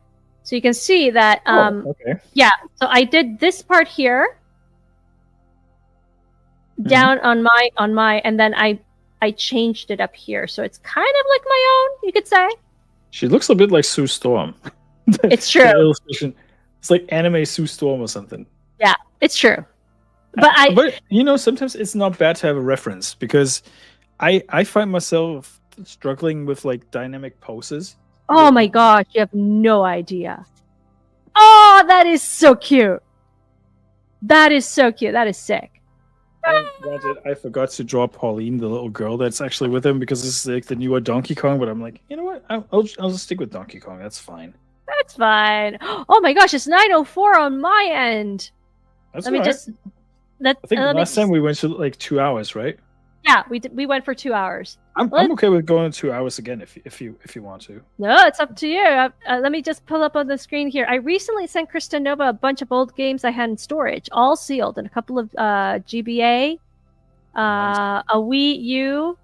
you can see that, yeah, so I did this part here down on my, and then I changed it up here. So it's kind of like my own, you could say.
She looks a bit like Sue Storm.
It's true.
Illustration. It's like anime Sue Storm or something.
Yeah, it's true. But
you know, sometimes it's not bad to have a reference because I find myself struggling with like dynamic poses.
Oh my gosh, you have no idea. Oh, that is so cute. That is so cute. That is sick.
I forgot to draw Pauline, the little girl that's actually with him, because this is like the newer Donkey Kong. But I'm like, you know what? I'll just stick with Donkey Kong. That's fine.
That's fine. Oh my gosh, it's 9:04 on my end.
That's
let me just.
I think last time we went to like 2 hours, right?
Yeah, we went for 2 hours.
I'm okay with going 2 hours again if you want to.
No, it's up to you. Let me just pull up on the screen here. I recently sent Kristen Nova a bunch of old games I had in storage, all sealed, and a couple of GBA, a Wii U,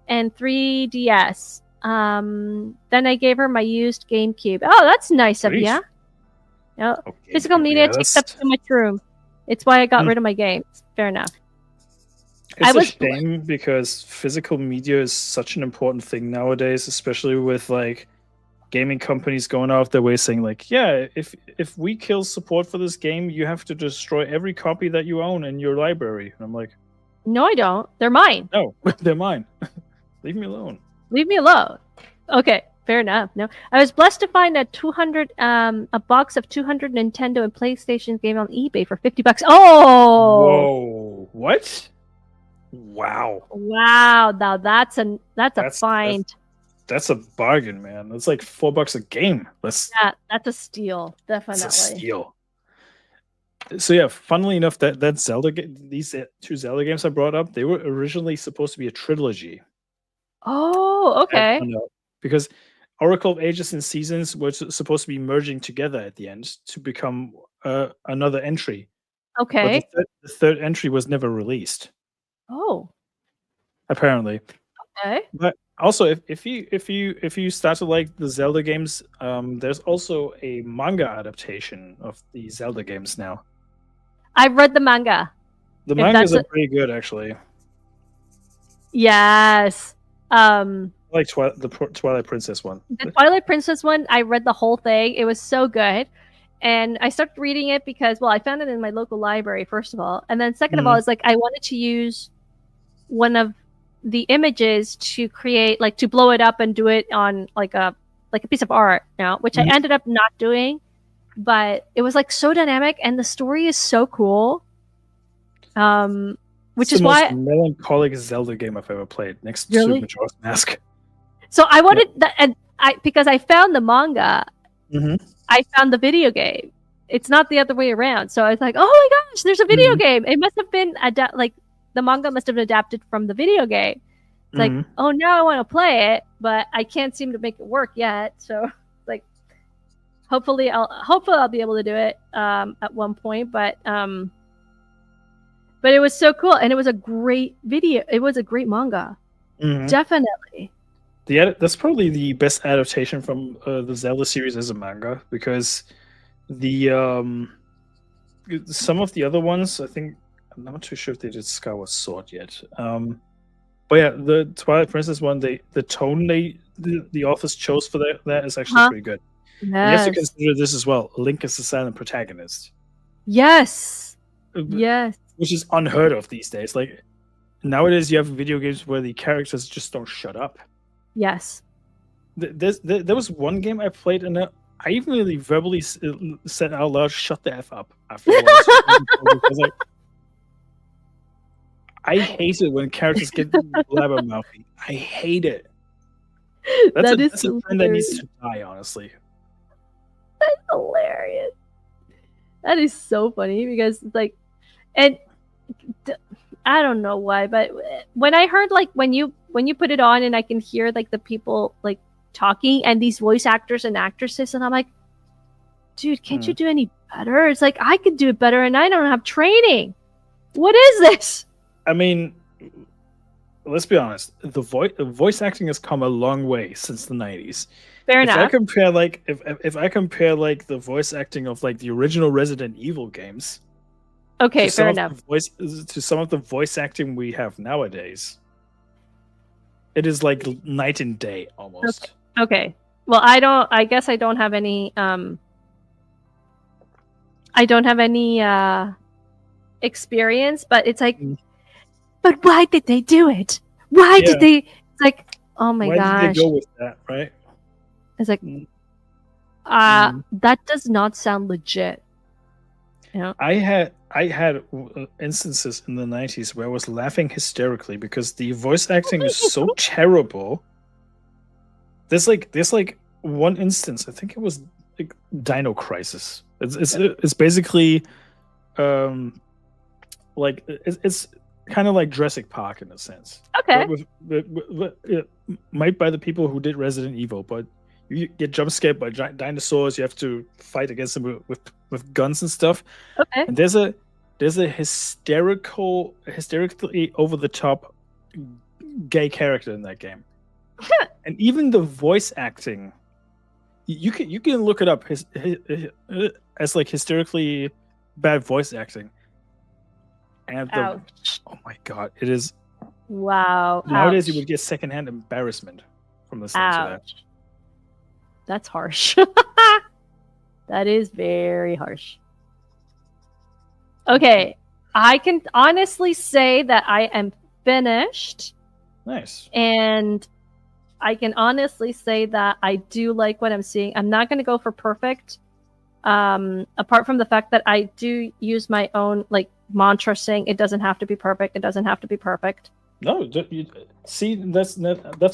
and 3DS. Then I gave her my used GameCube. Oh, that's nice of you. No, physical media takes up too much room. It's why I got rid of my games. Fair enough.
It's a shame because physical media is such an important thing nowadays, especially with like gaming companies going out of their way saying like, yeah, if we kill support for this game, you have to destroy every copy that you own in your library. And I'm like,
no, I don't. They're mine.
No, they're mine. Leave me alone.
Leave me alone. Okay, fair enough. No, I was blessed to find a box of 200 Nintendo and PlayStation game on eBay for $50. Oh,
whoa! What? Wow!
Now that's a find.
That's a bargain, man. That's like $4 a game. That's
a steal. Definitely.
That's a steal. So yeah, funnily enough, that Zelda these two Zelda games I brought up, they were originally supposed to be a trilogy.
Oh, okay.
Because Oracle of Ages and Seasons was supposed to be merging together at the end to become another entry.
Okay.
But the third entry was never released.
Oh.
Apparently.
Okay.
But also, if you start to like the Zelda games, there's also a manga adaptation of the Zelda games now.
I've read the manga.
The mangas are pretty good, actually.
Yes.
Like the Twilight Princess one.
The Twilight Princess one, I read the whole thing. It was so good. And I started reading it because, well, I found it in my local library, first of all. And then second of all, it's like I wanted to use one of the images to create, like to blow it up and do it on like a piece of art now, which I ended up not doing. But it was like so dynamic and the story is so cool. which
It's
is
the most
why
melancholic Zelda game I've ever played, next to
really.
Majora's Mask.
So I wanted that, and because I found the manga, I found the video game. It's not the other way around. So I was like, oh my gosh, there's a video game. It must have been like the manga must have adapted from the video game. It's like, oh, now I want to play it, but I can't seem to make it work yet. So like, hopefully I'll be able to do it at one point. But it was so cool, and it was a great video. It was a great manga. Definitely.
That's probably the best adaptation from the Zelda series as a manga, because the some of the other ones, I think, I'm not too sure if they did Skyward Sword yet. But yeah, the Twilight Princess one, the tone the authors chose for that is actually pretty good.
Yes.
You have to consider this as well. Link is the silent protagonist.
Yes. Yes.
Which is unheard of these days. Like, nowadays you have video games where the characters just don't shut up.
Yes.
There was one game I played, and I even really verbally said out loud, "Shut the F up," after a while. I hate it when characters get blabbermouthy. I hate it. That's a trend that needs to die, honestly.
That's hilarious. That is so funny, because it's like, and I don't know why, but when I heard, like, when you put it on and I can hear like the people like talking and these voice actors and actresses, and I'm like, dude, can't you do any better? It's like, I could do it better and I don't have training. What is this?
I mean, let's be honest. The voice acting has come a long way since the 90s.
Fair enough.
If I compare like the voice acting of like the original Resident Evil games,
okay, fair enough,
to some of the voice acting we have nowadays, it is like night and day almost.
Okay. Well, I guess I don't have any experience, but it's like, but why did they do it? Why did they? It's like, oh my gosh.
Why did they go with that, right?
It's like, that does not sound legit. You know? I
had instances in the 90s where I was laughing hysterically because the voice acting is so terrible. There's like one instance, I think it was like Dino Crisis. It's basically like it's kind of like Jurassic Park in a sense.
Okay.
Made by the people who did Resident Evil, but you get jump scared by giant dinosaurs. You have to fight against them with guns and stuff.
Okay.
And there's a hysterically over the top gay character in that game. And even the voice acting, you can look it up as like hysterically bad voice acting. And oh my god, it is.
Wow.
Nowadays, you would get secondhand embarrassment from listening to that.
That's harsh. That is very harsh. Okay, I can honestly say that I am finished.
Nice.
And I can honestly say that I do like what I'm seeing. I'm not going to go for perfect. Apart from the fact that I do use my own like mantra saying it doesn't have to be perfect. It doesn't have to be perfect.
No, see, that's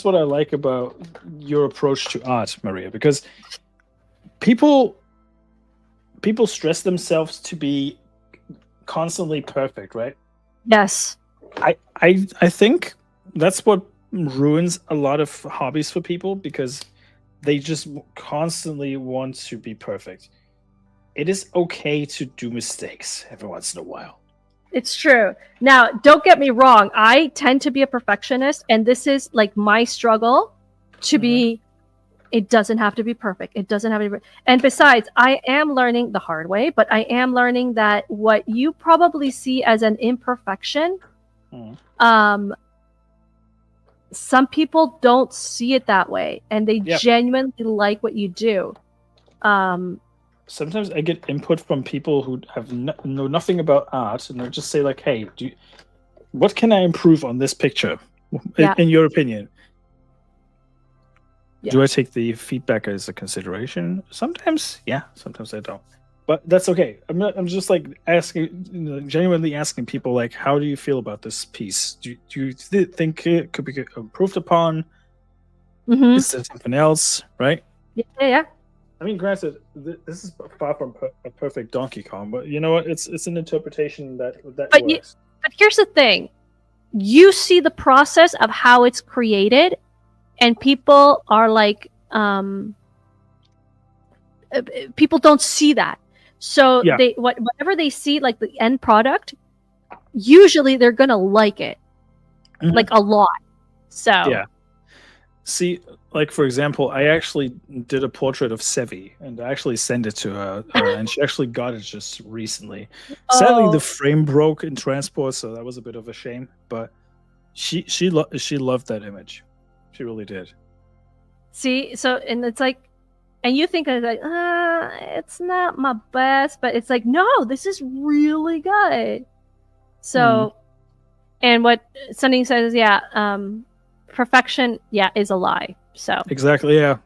what I like about your approach to art, Maria, because people stress themselves to be constantly perfect, right?
Yes.
I think that's what ruins a lot of hobbies for people, because they just constantly want to be perfect. It is okay to do mistakes every once in a while.
It's true. Now, don't get me wrong. I tend to be a perfectionist, and this is like my struggle to be. It doesn't have to be perfect. It doesn't have to be. And besides, I am learning the hard way, but I am learning that what you probably see as an imperfection, some people don't see it that way, and they genuinely like what you do.
Sometimes I get input from people who have know nothing about art, and they'll just say like, "Hey, what can I improve on this picture? In your opinion?" Yeah. Do I take the feedback as a consideration? Sometimes, yeah. Sometimes I don't. But that's okay. I'm just like asking, genuinely asking people, like, how do you feel about this piece? Do you think it could be improved upon?
Mm-hmm.
Is there something else? Right?
Yeah, yeah.
I mean, granted, this is far from a perfect Donkey Kong, but you know what? It's an interpretation that works.
But here's the thing: you see the process of how it's created, and people are like, people don't see that. So
Yeah.
whatever they see, like the end product, usually they're gonna like it, like a lot. So
yeah. See, like for example, I actually did a portrait of Sevi, and I actually sent it to her, and she actually got it just recently. Sadly, the frame broke in transport, so that was a bit of a shame. But she loved that image. She really did.
See, so and it's like, and you think like, it's not my best, but it's like, no, this is really good. So, and what Sunny says, yeah, perfection, yeah, is a lie. So
exactly, yeah.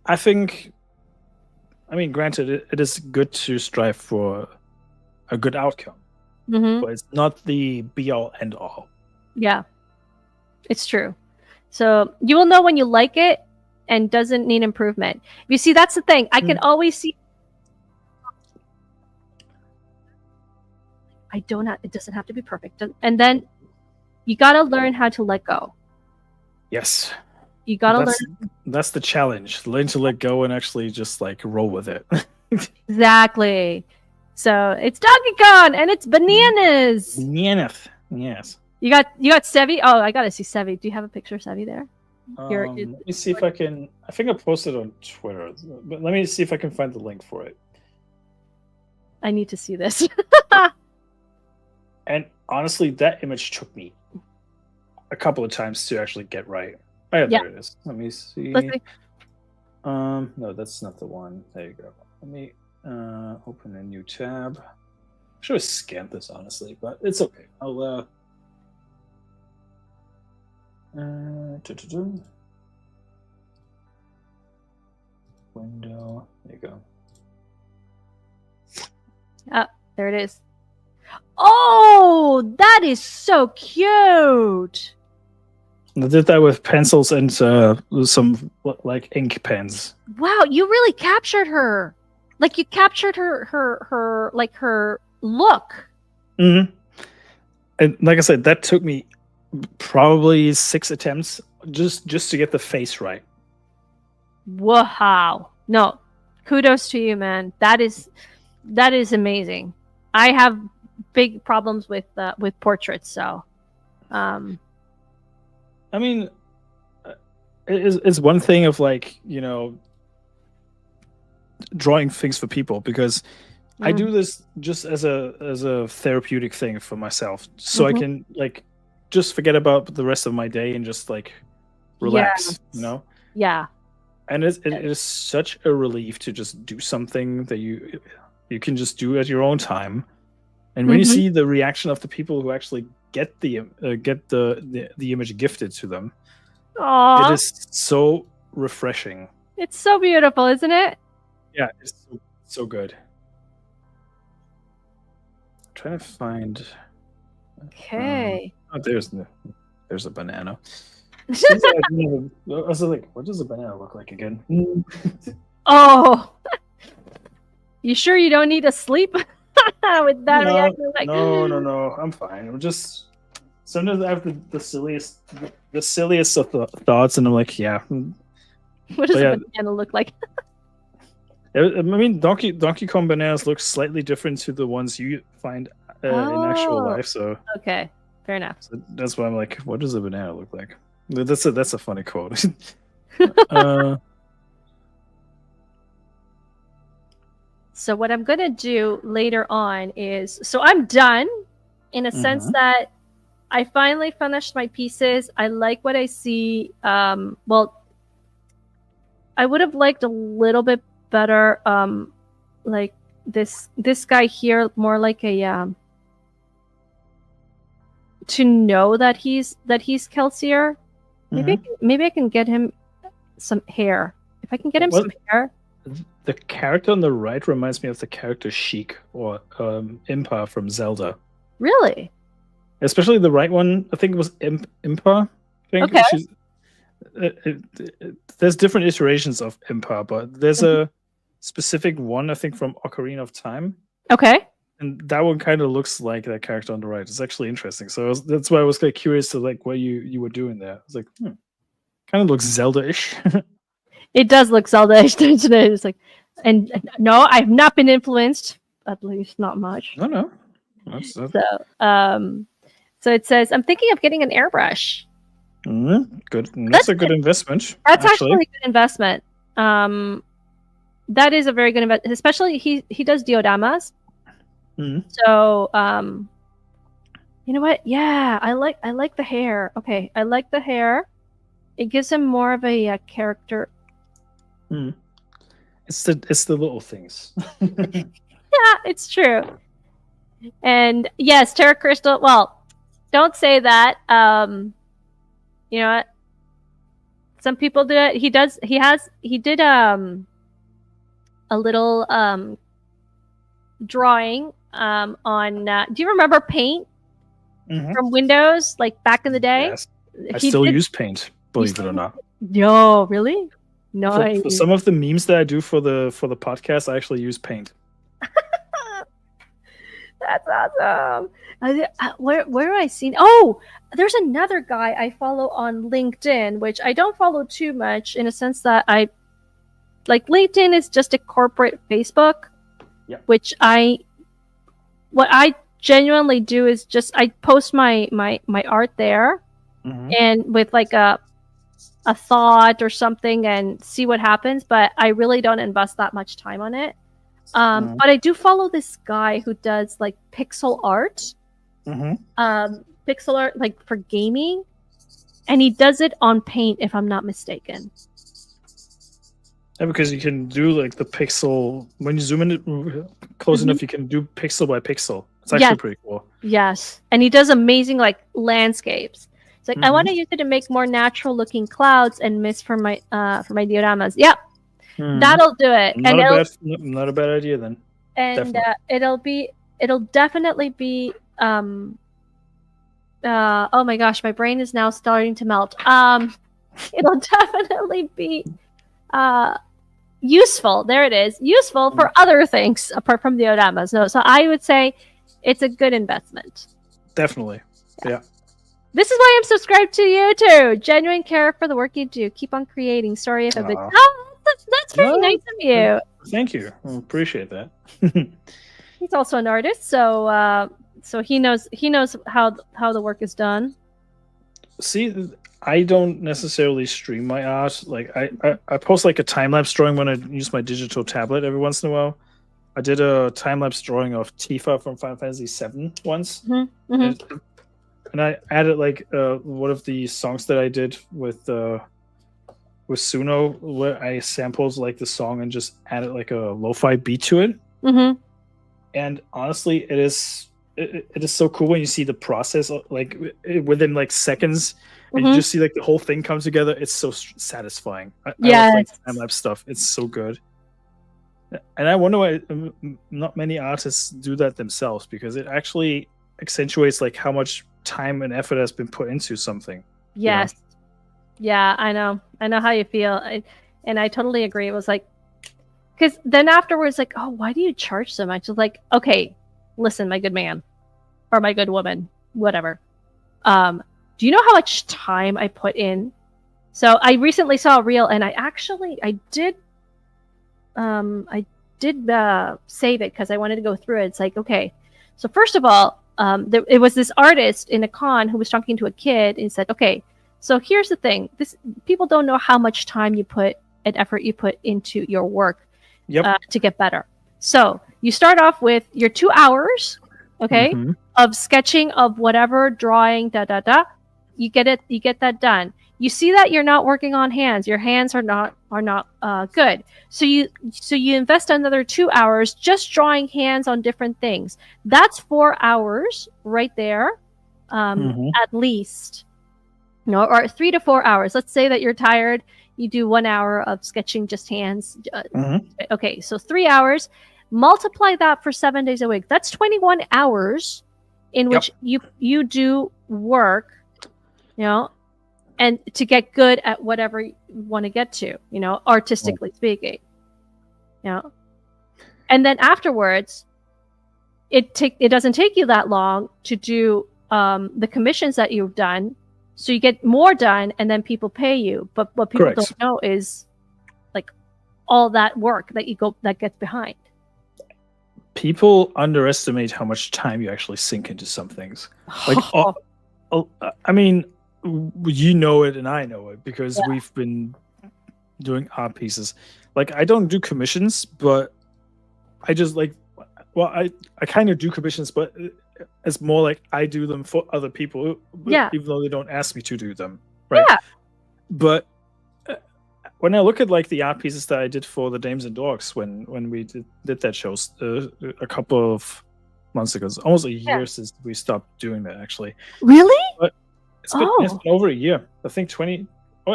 I think, I mean, granted, it is good to strive for a good outcome, but it's not the be all end all.
Yeah, it's true. So you will know when you like it and doesn't need improvement. You see, that's the thing. I can always see. It doesn't have to be perfect. And then you got to learn how to let go.
Yes.
You got to learn.
That's the challenge. Learn to let go and actually just like roll with it.
Exactly. So it's Donkey Kong and it's bananas.
Bananas. Yes.
You got Sevi? Oh, I got to see Sevi. Do you have a picture of Sevi there?
Let me see if I can. I think I posted on Twitter, but let me see if I can find the link for it.
I need to see this.
And honestly, that image took me a couple of times to actually get right. Oh, yeah, there it is. Let me see.
Let's see.
No, that's not the one. There you go. Let me open a new tab. I should have scanned this, honestly, but it's okay. I'll window. There you go.
There it is. Oh, that is so cute.
I did that with pencils and some like ink pens.
Wow, you really captured her. Like you captured her like her look.
Mm-hmm. And like I said, that took me probably 6 attempts just to get the face right.
Wow. No, kudos to you, man. That is amazing. I have big problems with portraits, so.
I mean, it's one thing of like, you know, drawing things for people, because I do this just as a therapeutic thing for myself, so I can like just forget about the rest of my day and just like relax, you know?
Yeah.
And it is such a relief to just do something that you can just do at your own time. And when you see the reaction of the people who actually get the image gifted to them, it is so refreshing.
It's so beautiful, isn't it?
Yeah, it's so good. I'm trying to find.
Okay.
There's a banana. I was like, what does a banana look like again?
Oh, you sure you don't need to sleep with that reaction? Like,
no, I'm fine. I'm just sometimes I have the silliest of thoughts, and I'm like, yeah.
What does a banana look like?
I mean, Donkey Kong bananas look slightly different to the ones you find in actual life. So
okay, fair enough.
So that's why I'm like, what does a banana look like? That's a funny quote.
So what I'm gonna do later on is, so I'm done in a sense that I finally finished my pieces. I like what I see. Well, I would have liked a little bit better, like this guy here, more like a to know that he's Kelsier. Maybe I can get him some hair. If I can get him some hair.
The character on the right reminds me of the character Sheik or Impa from Zelda.
Really?
Especially the right one. I think it was Impa. I think
Okay.
she's. There's different iterations of Impa, but there's a specific one I think from Ocarina of Time.
Okay.
And that one kind of looks like that character on the right. It's actually interesting. So that's why I was kind of curious to like what you were doing there. I was like, kind of looks Zelda-ish.
It does look Zelda-ish, doesn't it? It's like, and no, I've not been influenced. At least not much.
No.
So it says, I'm thinking of getting an airbrush.
Good. That's a good investment.
That's actually a good investment. That is a very good investment. Especially he does dioramas. So you know what? Yeah, I like the hair. Okay, I like the hair. It gives him more of a character.
It's the little things.
Yeah, it's true. And yes, Terra Crystal. Well, don't say that. You know what? Some people do it. He did a little drawing on. Do you remember Paint from Windows, like back in the day?
Yes. I still use Paint, believe it or not.
No, really? No.
For some of the memes that I do for the podcast, I actually use Paint.
That's awesome. Where have I seen? Oh, there's another guy I follow on LinkedIn, which I don't follow too much in a sense that I like LinkedIn is just a corporate Facebook, which what I genuinely do is just I post my art there, and with like a thought or something and see what happens. But I really don't invest that much time on it. But I do follow this guy who does like pixel art, pixel art like for gaming, and he does it on Paint, if I'm not mistaken.
Yeah, because you can do like the pixel when you zoom in close enough, you can do pixel by pixel. It's actually pretty cool.
Yes, and he does amazing like landscapes. It's like I want to use it to make more natural looking clouds and mist for my dioramas. Yep. That'll do it.
Not a bad idea then.
And it'll definitely be oh my gosh, my brain is now starting to melt. It'll definitely be useful. There it is. Useful for other things apart from dioramas. No, so I would say it's a good investment.
Definitely. Yeah.
This is why I'm subscribed to you too. Genuine care for the work you do. Keep on creating. Sorry if I've been that's very nice of you.
Thank you. I appreciate that.
He's also an artist, so he knows how the work is done.
See, I don't necessarily stream my art. Like I post like a time lapse drawing when I use my digital tablet every once in a while. I did a time lapse drawing of Tifa from Final Fantasy VII once, and I added like one of the songs that I did with Suno, where I sampled like the song and just added like a lo-fi beat to it. And honestly, it is so cool when you see the process like within like seconds, and you just see like the whole thing come together. It's so satisfying. I love like time-lapse stuff. It's so good. And I wonder why not many artists do that themselves, because it actually accentuates like how much time and effort has been put into something.
Yes. Yeah, I know how you feel. And I totally agree. It was like, because then afterwards, like, oh, why do you charge so much? It's like, okay, listen, my good man or my good woman, whatever. Do you know how much time I put in? So I recently saw a reel, and I did save it because I wanted to go through it. It's like, okay, so first of all, it was this artist in a con who was talking to a kid and said, okay, so here's the thing. People don't know how much time you put and effort you put into your work to get better. So you start off with your 2 hours, okay, of sketching of whatever, drawing, You get that done. You see that you're not working on hands. Your hands are not good. So you invest another 2 hours just drawing hands on different things. That's 4 hours right there, at least. Or 3 to 4 hours. Let's say that you're tired. you do 1 hour of sketching just hands.
Mhm.
Okay, so 3 hours. Multiply that for 7 days a week. That's 21 hours in which you do work, you know, and to get good at whatever you want to get to, you know, artistically speaking, you know. And then afterwards, it doesn't take you that long to do the commissions that you've done, so you get more done, and then people pay you. But what people don't know is like all that work that gets behind.
People underestimate how much time you actually sink into some things. Like, I mean, you know it and I know it because we've been doing art pieces. Like, I don't do commissions, but I just like, well, I kind of do commissions, but it's more like I do them for other people, even though they don't ask me to do them, right? Yeah. But when I look at like the art pieces that I did for the Dames and Dogs when we did that show a couple of months ago, it's almost a year since we stopped doing that, actually.
Really?
But it's been over a year. I think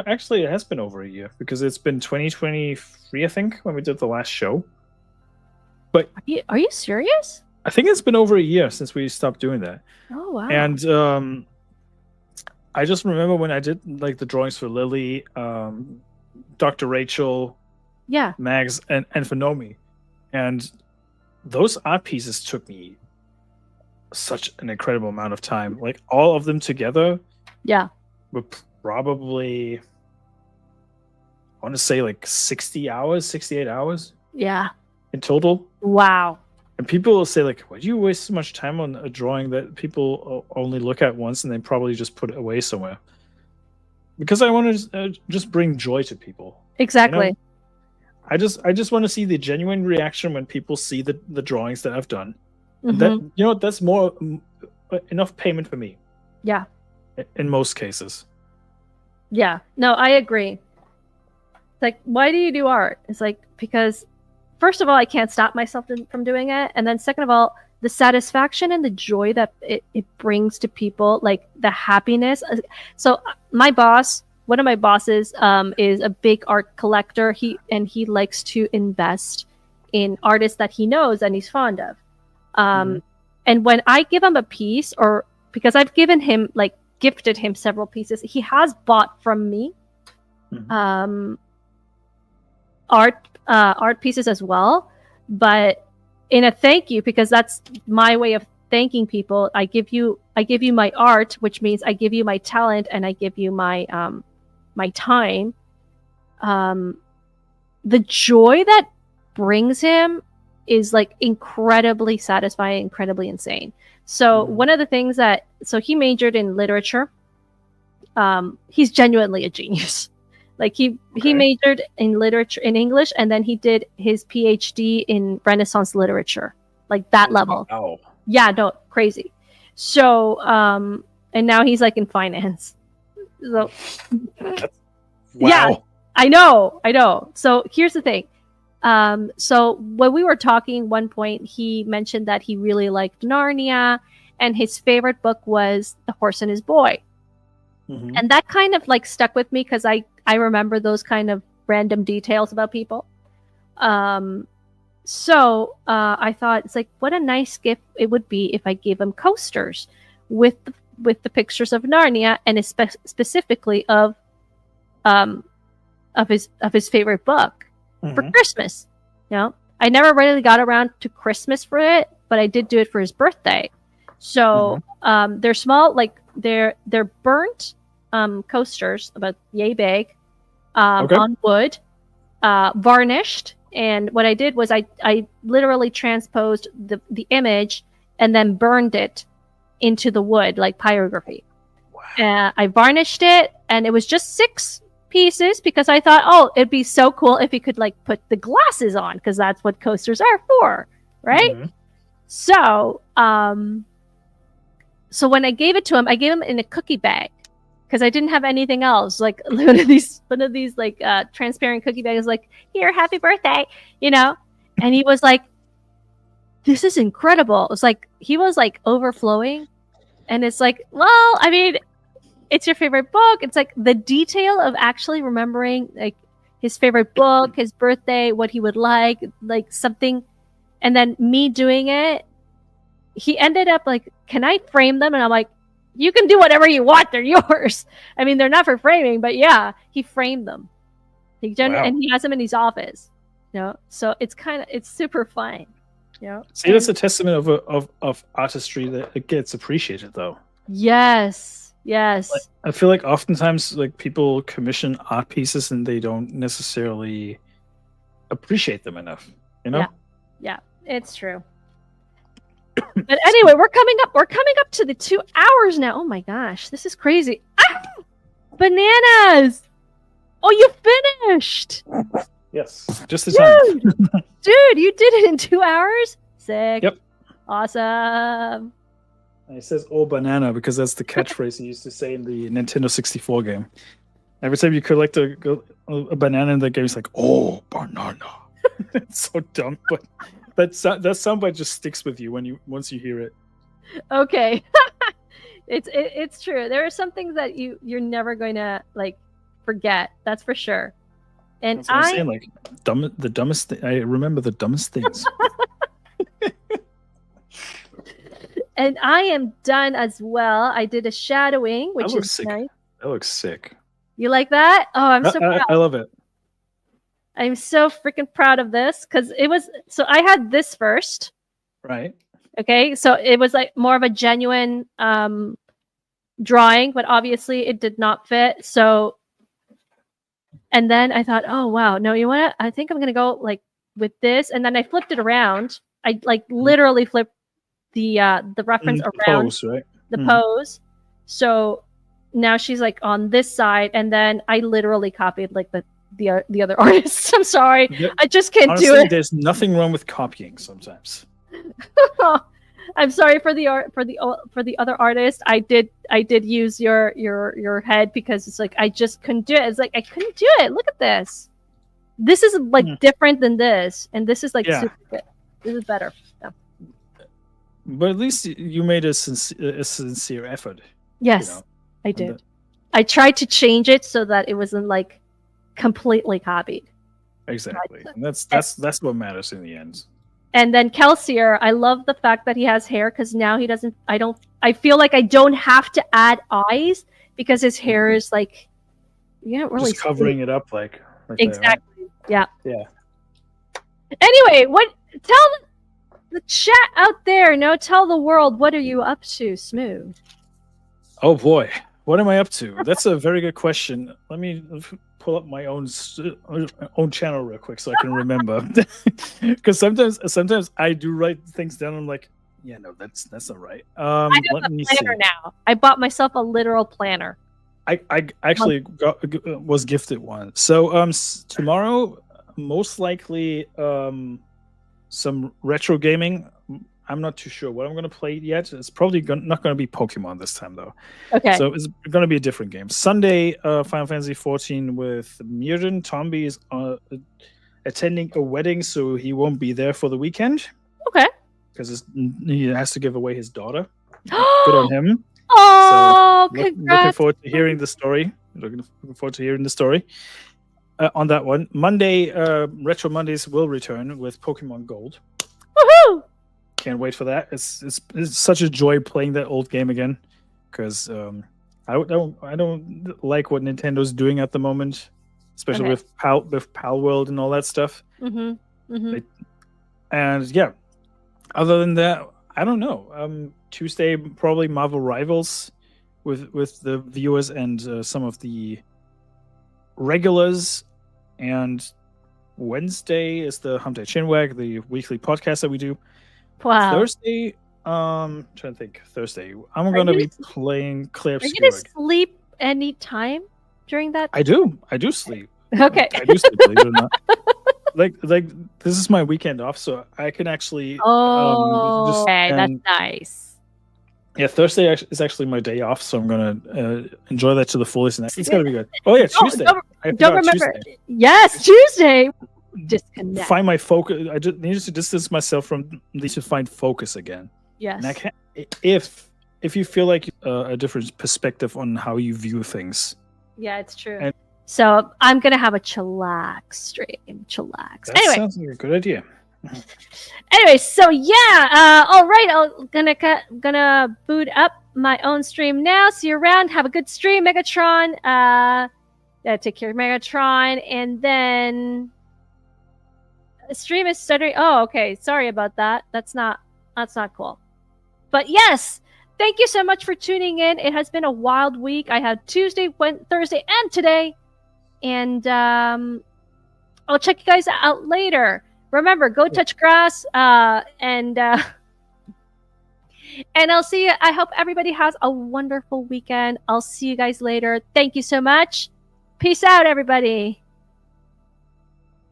actually it has been over a year because it's been 2023, I think, when we did the last show. But
are you serious?
I think it's been over a year since we stopped doing that.
Oh wow!
And I just remember when I did like the drawings for Lily, Dr. Rachel, Mags, and for Nomi, and those art pieces took me such an incredible amount of time. Like all of them together, were probably, I want to say like 68 hours.
Yeah.
In total.
Wow.
And people will say like, why do you waste so much time on a drawing that people only look at once and they probably just put it away somewhere? Because I want to just bring joy to people.
Exactly.
You know? I just want to see the genuine reaction when people see the drawings that I've done. Mm-hmm. That that's more enough payment for me.
Yeah.
In most cases.
Yeah. No, I agree. It's like, why do you do art? It's like, because first of all, I can't stop myself from doing it. And then second of all, the satisfaction and the joy that it brings to people, like the happiness. So one of my bosses is a big art collector. He likes to invest in artists that he knows and he's fond of. And when I give him a piece, or because I've gifted him several pieces, he has bought from me art pieces as well, but in a thank you, because that's my way of thanking people. I give you my art, which means I give you my talent and I give you my my time. The joy that brings him is like incredibly satisfying, incredibly insane. So one of the things so he majored in literature. He's genuinely a genius. Like he majored in literature, in English, and then he did his PhD in Renaissance literature, like that level.
Wow.
Yeah, no, crazy. So, and now he's like in finance. So, yeah, I know. So here's the thing. So when we were talking one point, he mentioned that he really liked Narnia, and his favorite book was The Horse and His Boy. Mm-hmm. And that kind of like stuck with me because I remember those kind of random details about people. So I thought it's like, what a nice gift it would be if I gave him coasters with the pictures of Narnia and specifically of his favorite book for Christmas. You know, I never really got around to Christmas for it, but I did do it for his birthday. So they're small, like they're burnt coasters, about yay big, on wood, varnished. And what I did was I literally transposed the image and then burned it into the wood like pyrography. Wow. I varnished it, and it was just 6 pieces because I thought, oh, it'd be so cool if you could like put the glasses on, because that's what coasters are for, right? Mm-hmm. So so when I gave it to him, I gave him in a cookie bag because I didn't have anything else. Like one of these like transparent cookie bags, like, here, happy birthday, you know? And he was like, this is incredible. It's like he was like overflowing. And it's like, well, I mean, it's your favorite book. It's like the detail of actually remembering like his favorite book, his birthday, what he would like something. And then me doing it, he ended up like, can I frame them? And I'm like, you can do whatever you want. They're yours. I mean, they're not for framing, but yeah, he framed them. And he has them in his office. So it's super fun.
See, that's a testament of artistry that it gets appreciated, though.
Yes.
Like, I feel like oftentimes like people commission art pieces and they don't necessarily appreciate them enough.
Yeah, it's true. But anyway, we're coming up to the 2 hours now. Oh my gosh, this is crazy. Bananas. Oh, you finished.
Yes, just the time.
Dude, you did it in 2 hours? Sick.
Yep.
Awesome.
And it says "Oh banana" because that's the catchphrase he used to say in the Nintendo 64 game. Every time you collect a banana in the game, it's like "Oh banana." It's so dumb, but that soundbite just sticks with you once you hear it.
Okay. It's true. There are some things that you're never going to like forget. That's for sure. And
that's what I'm saying, like the dumbest thing. I remember the dumbest things.
And I am done as well. I did a shadowing, which is
sick.
nice.
That looks sick.
You like that? Oh, I'm so proud.
I love it.
I'm so freaking proud of this because so I had this first.
Right.
Okay. So it was like more of a genuine drawing, but obviously it did not fit. So, and then I thought, oh, wow, no, you want to, I think I'm going to go like with this. And then I flipped it around. I like literally flipped the reference around
pose, right?
The pose. So now she's like on this side. And then I literally copied like the other artists. I'm sorry.
Yep.
I just can't
Honestly,
do it.
There's nothing wrong with copying sometimes.
I'm sorry for the other artist. I did use your head because it's like I just couldn't do it. It's like I couldn't do it. Look at this. This is like different than this, and this is like super good. This is better. Yeah.
But at least you made a sincere effort.
Yes, I did. I tried to change it so that it wasn't like completely copied.
Exactly. And that's what matters in the end.
And then Kelsier, I love the fact that he has hair because now he doesn't. I feel like I don't have to add eyes because his hair is like, really
just covering it up like
exactly.
There, right?
Yeah. Anyway, tell the chat out there. Tell the world, what are you up to, Smu?
Oh boy, what am I up to? That's a very good question. Let me pull up my own channel real quick so I can remember. Because sometimes I do write things down. I'm like, yeah, no, that's not right.
I have a planner now. I bought myself a literal planner.
I actually was gifted one. So tomorrow, most likely some retro gaming. I'm not too sure what I'm going to play yet. It's probably not going to be Pokemon this time, though.
Okay.
So it's going to be a different game. Sunday, Final Fantasy 14 with Mirren. Tomby is attending a wedding, so he won't be there for the weekend.
Okay.
Because he has to give away his daughter. Good on him.
Oh,
so
congrats.
Looking forward to hearing the story. On that one. Monday, Retro Mondays will return with Pokemon Gold.
Woohoo!
Can't wait for that. It's such a joy playing that old game again, because I don't like what Nintendo's doing at the moment, especially with Pal World and all that stuff. And yeah, other than that, I don't know. Tuesday probably Marvel Rivals with the viewers and some of the regulars, and Wednesday is the Hump Day Chinwag, the weekly podcast that we do.
Wow.
Thursday, trying to think. Thursday, I'm going to be playing Clear Obscure.
Are you going to sleep any time during that?
I do sleep.
Okay.
I do sleep, believe it or not. Like this is my weekend off, so I can actually.
Okay, that's nice.
Yeah, Thursday is actually my day off, so I'm gonna enjoy that to the fullest. And it's gonna be good. Oh yeah, Tuesday.
Don't remember. Tuesday. Yes, Tuesday. Disconnect.
Find my focus. I just need to distance myself from these to find focus again.
Yes.
And I can't. If if you feel like a different perspective on how you view things.
Yeah, it's true.
And
so I'm gonna have a chillax stream. Chillax.
That
Anyway,
sounds like a good idea.
Anyway, so yeah, all right. I'm gonna boot up my own stream now. See you around. Have a good stream, Megatron. Take care of Megatron, and then stream is stuttering. Oh, okay. Sorry about that. That's not cool. But yes, thank you so much for tuning in. It has been a wild week. I had Tuesday, Thursday, and today, and I'll check you guys out later. Remember, go touch grass, and I'll see you. I hope everybody has a wonderful weekend. I'll see you guys later. Thank you so much. Peace out, everybody.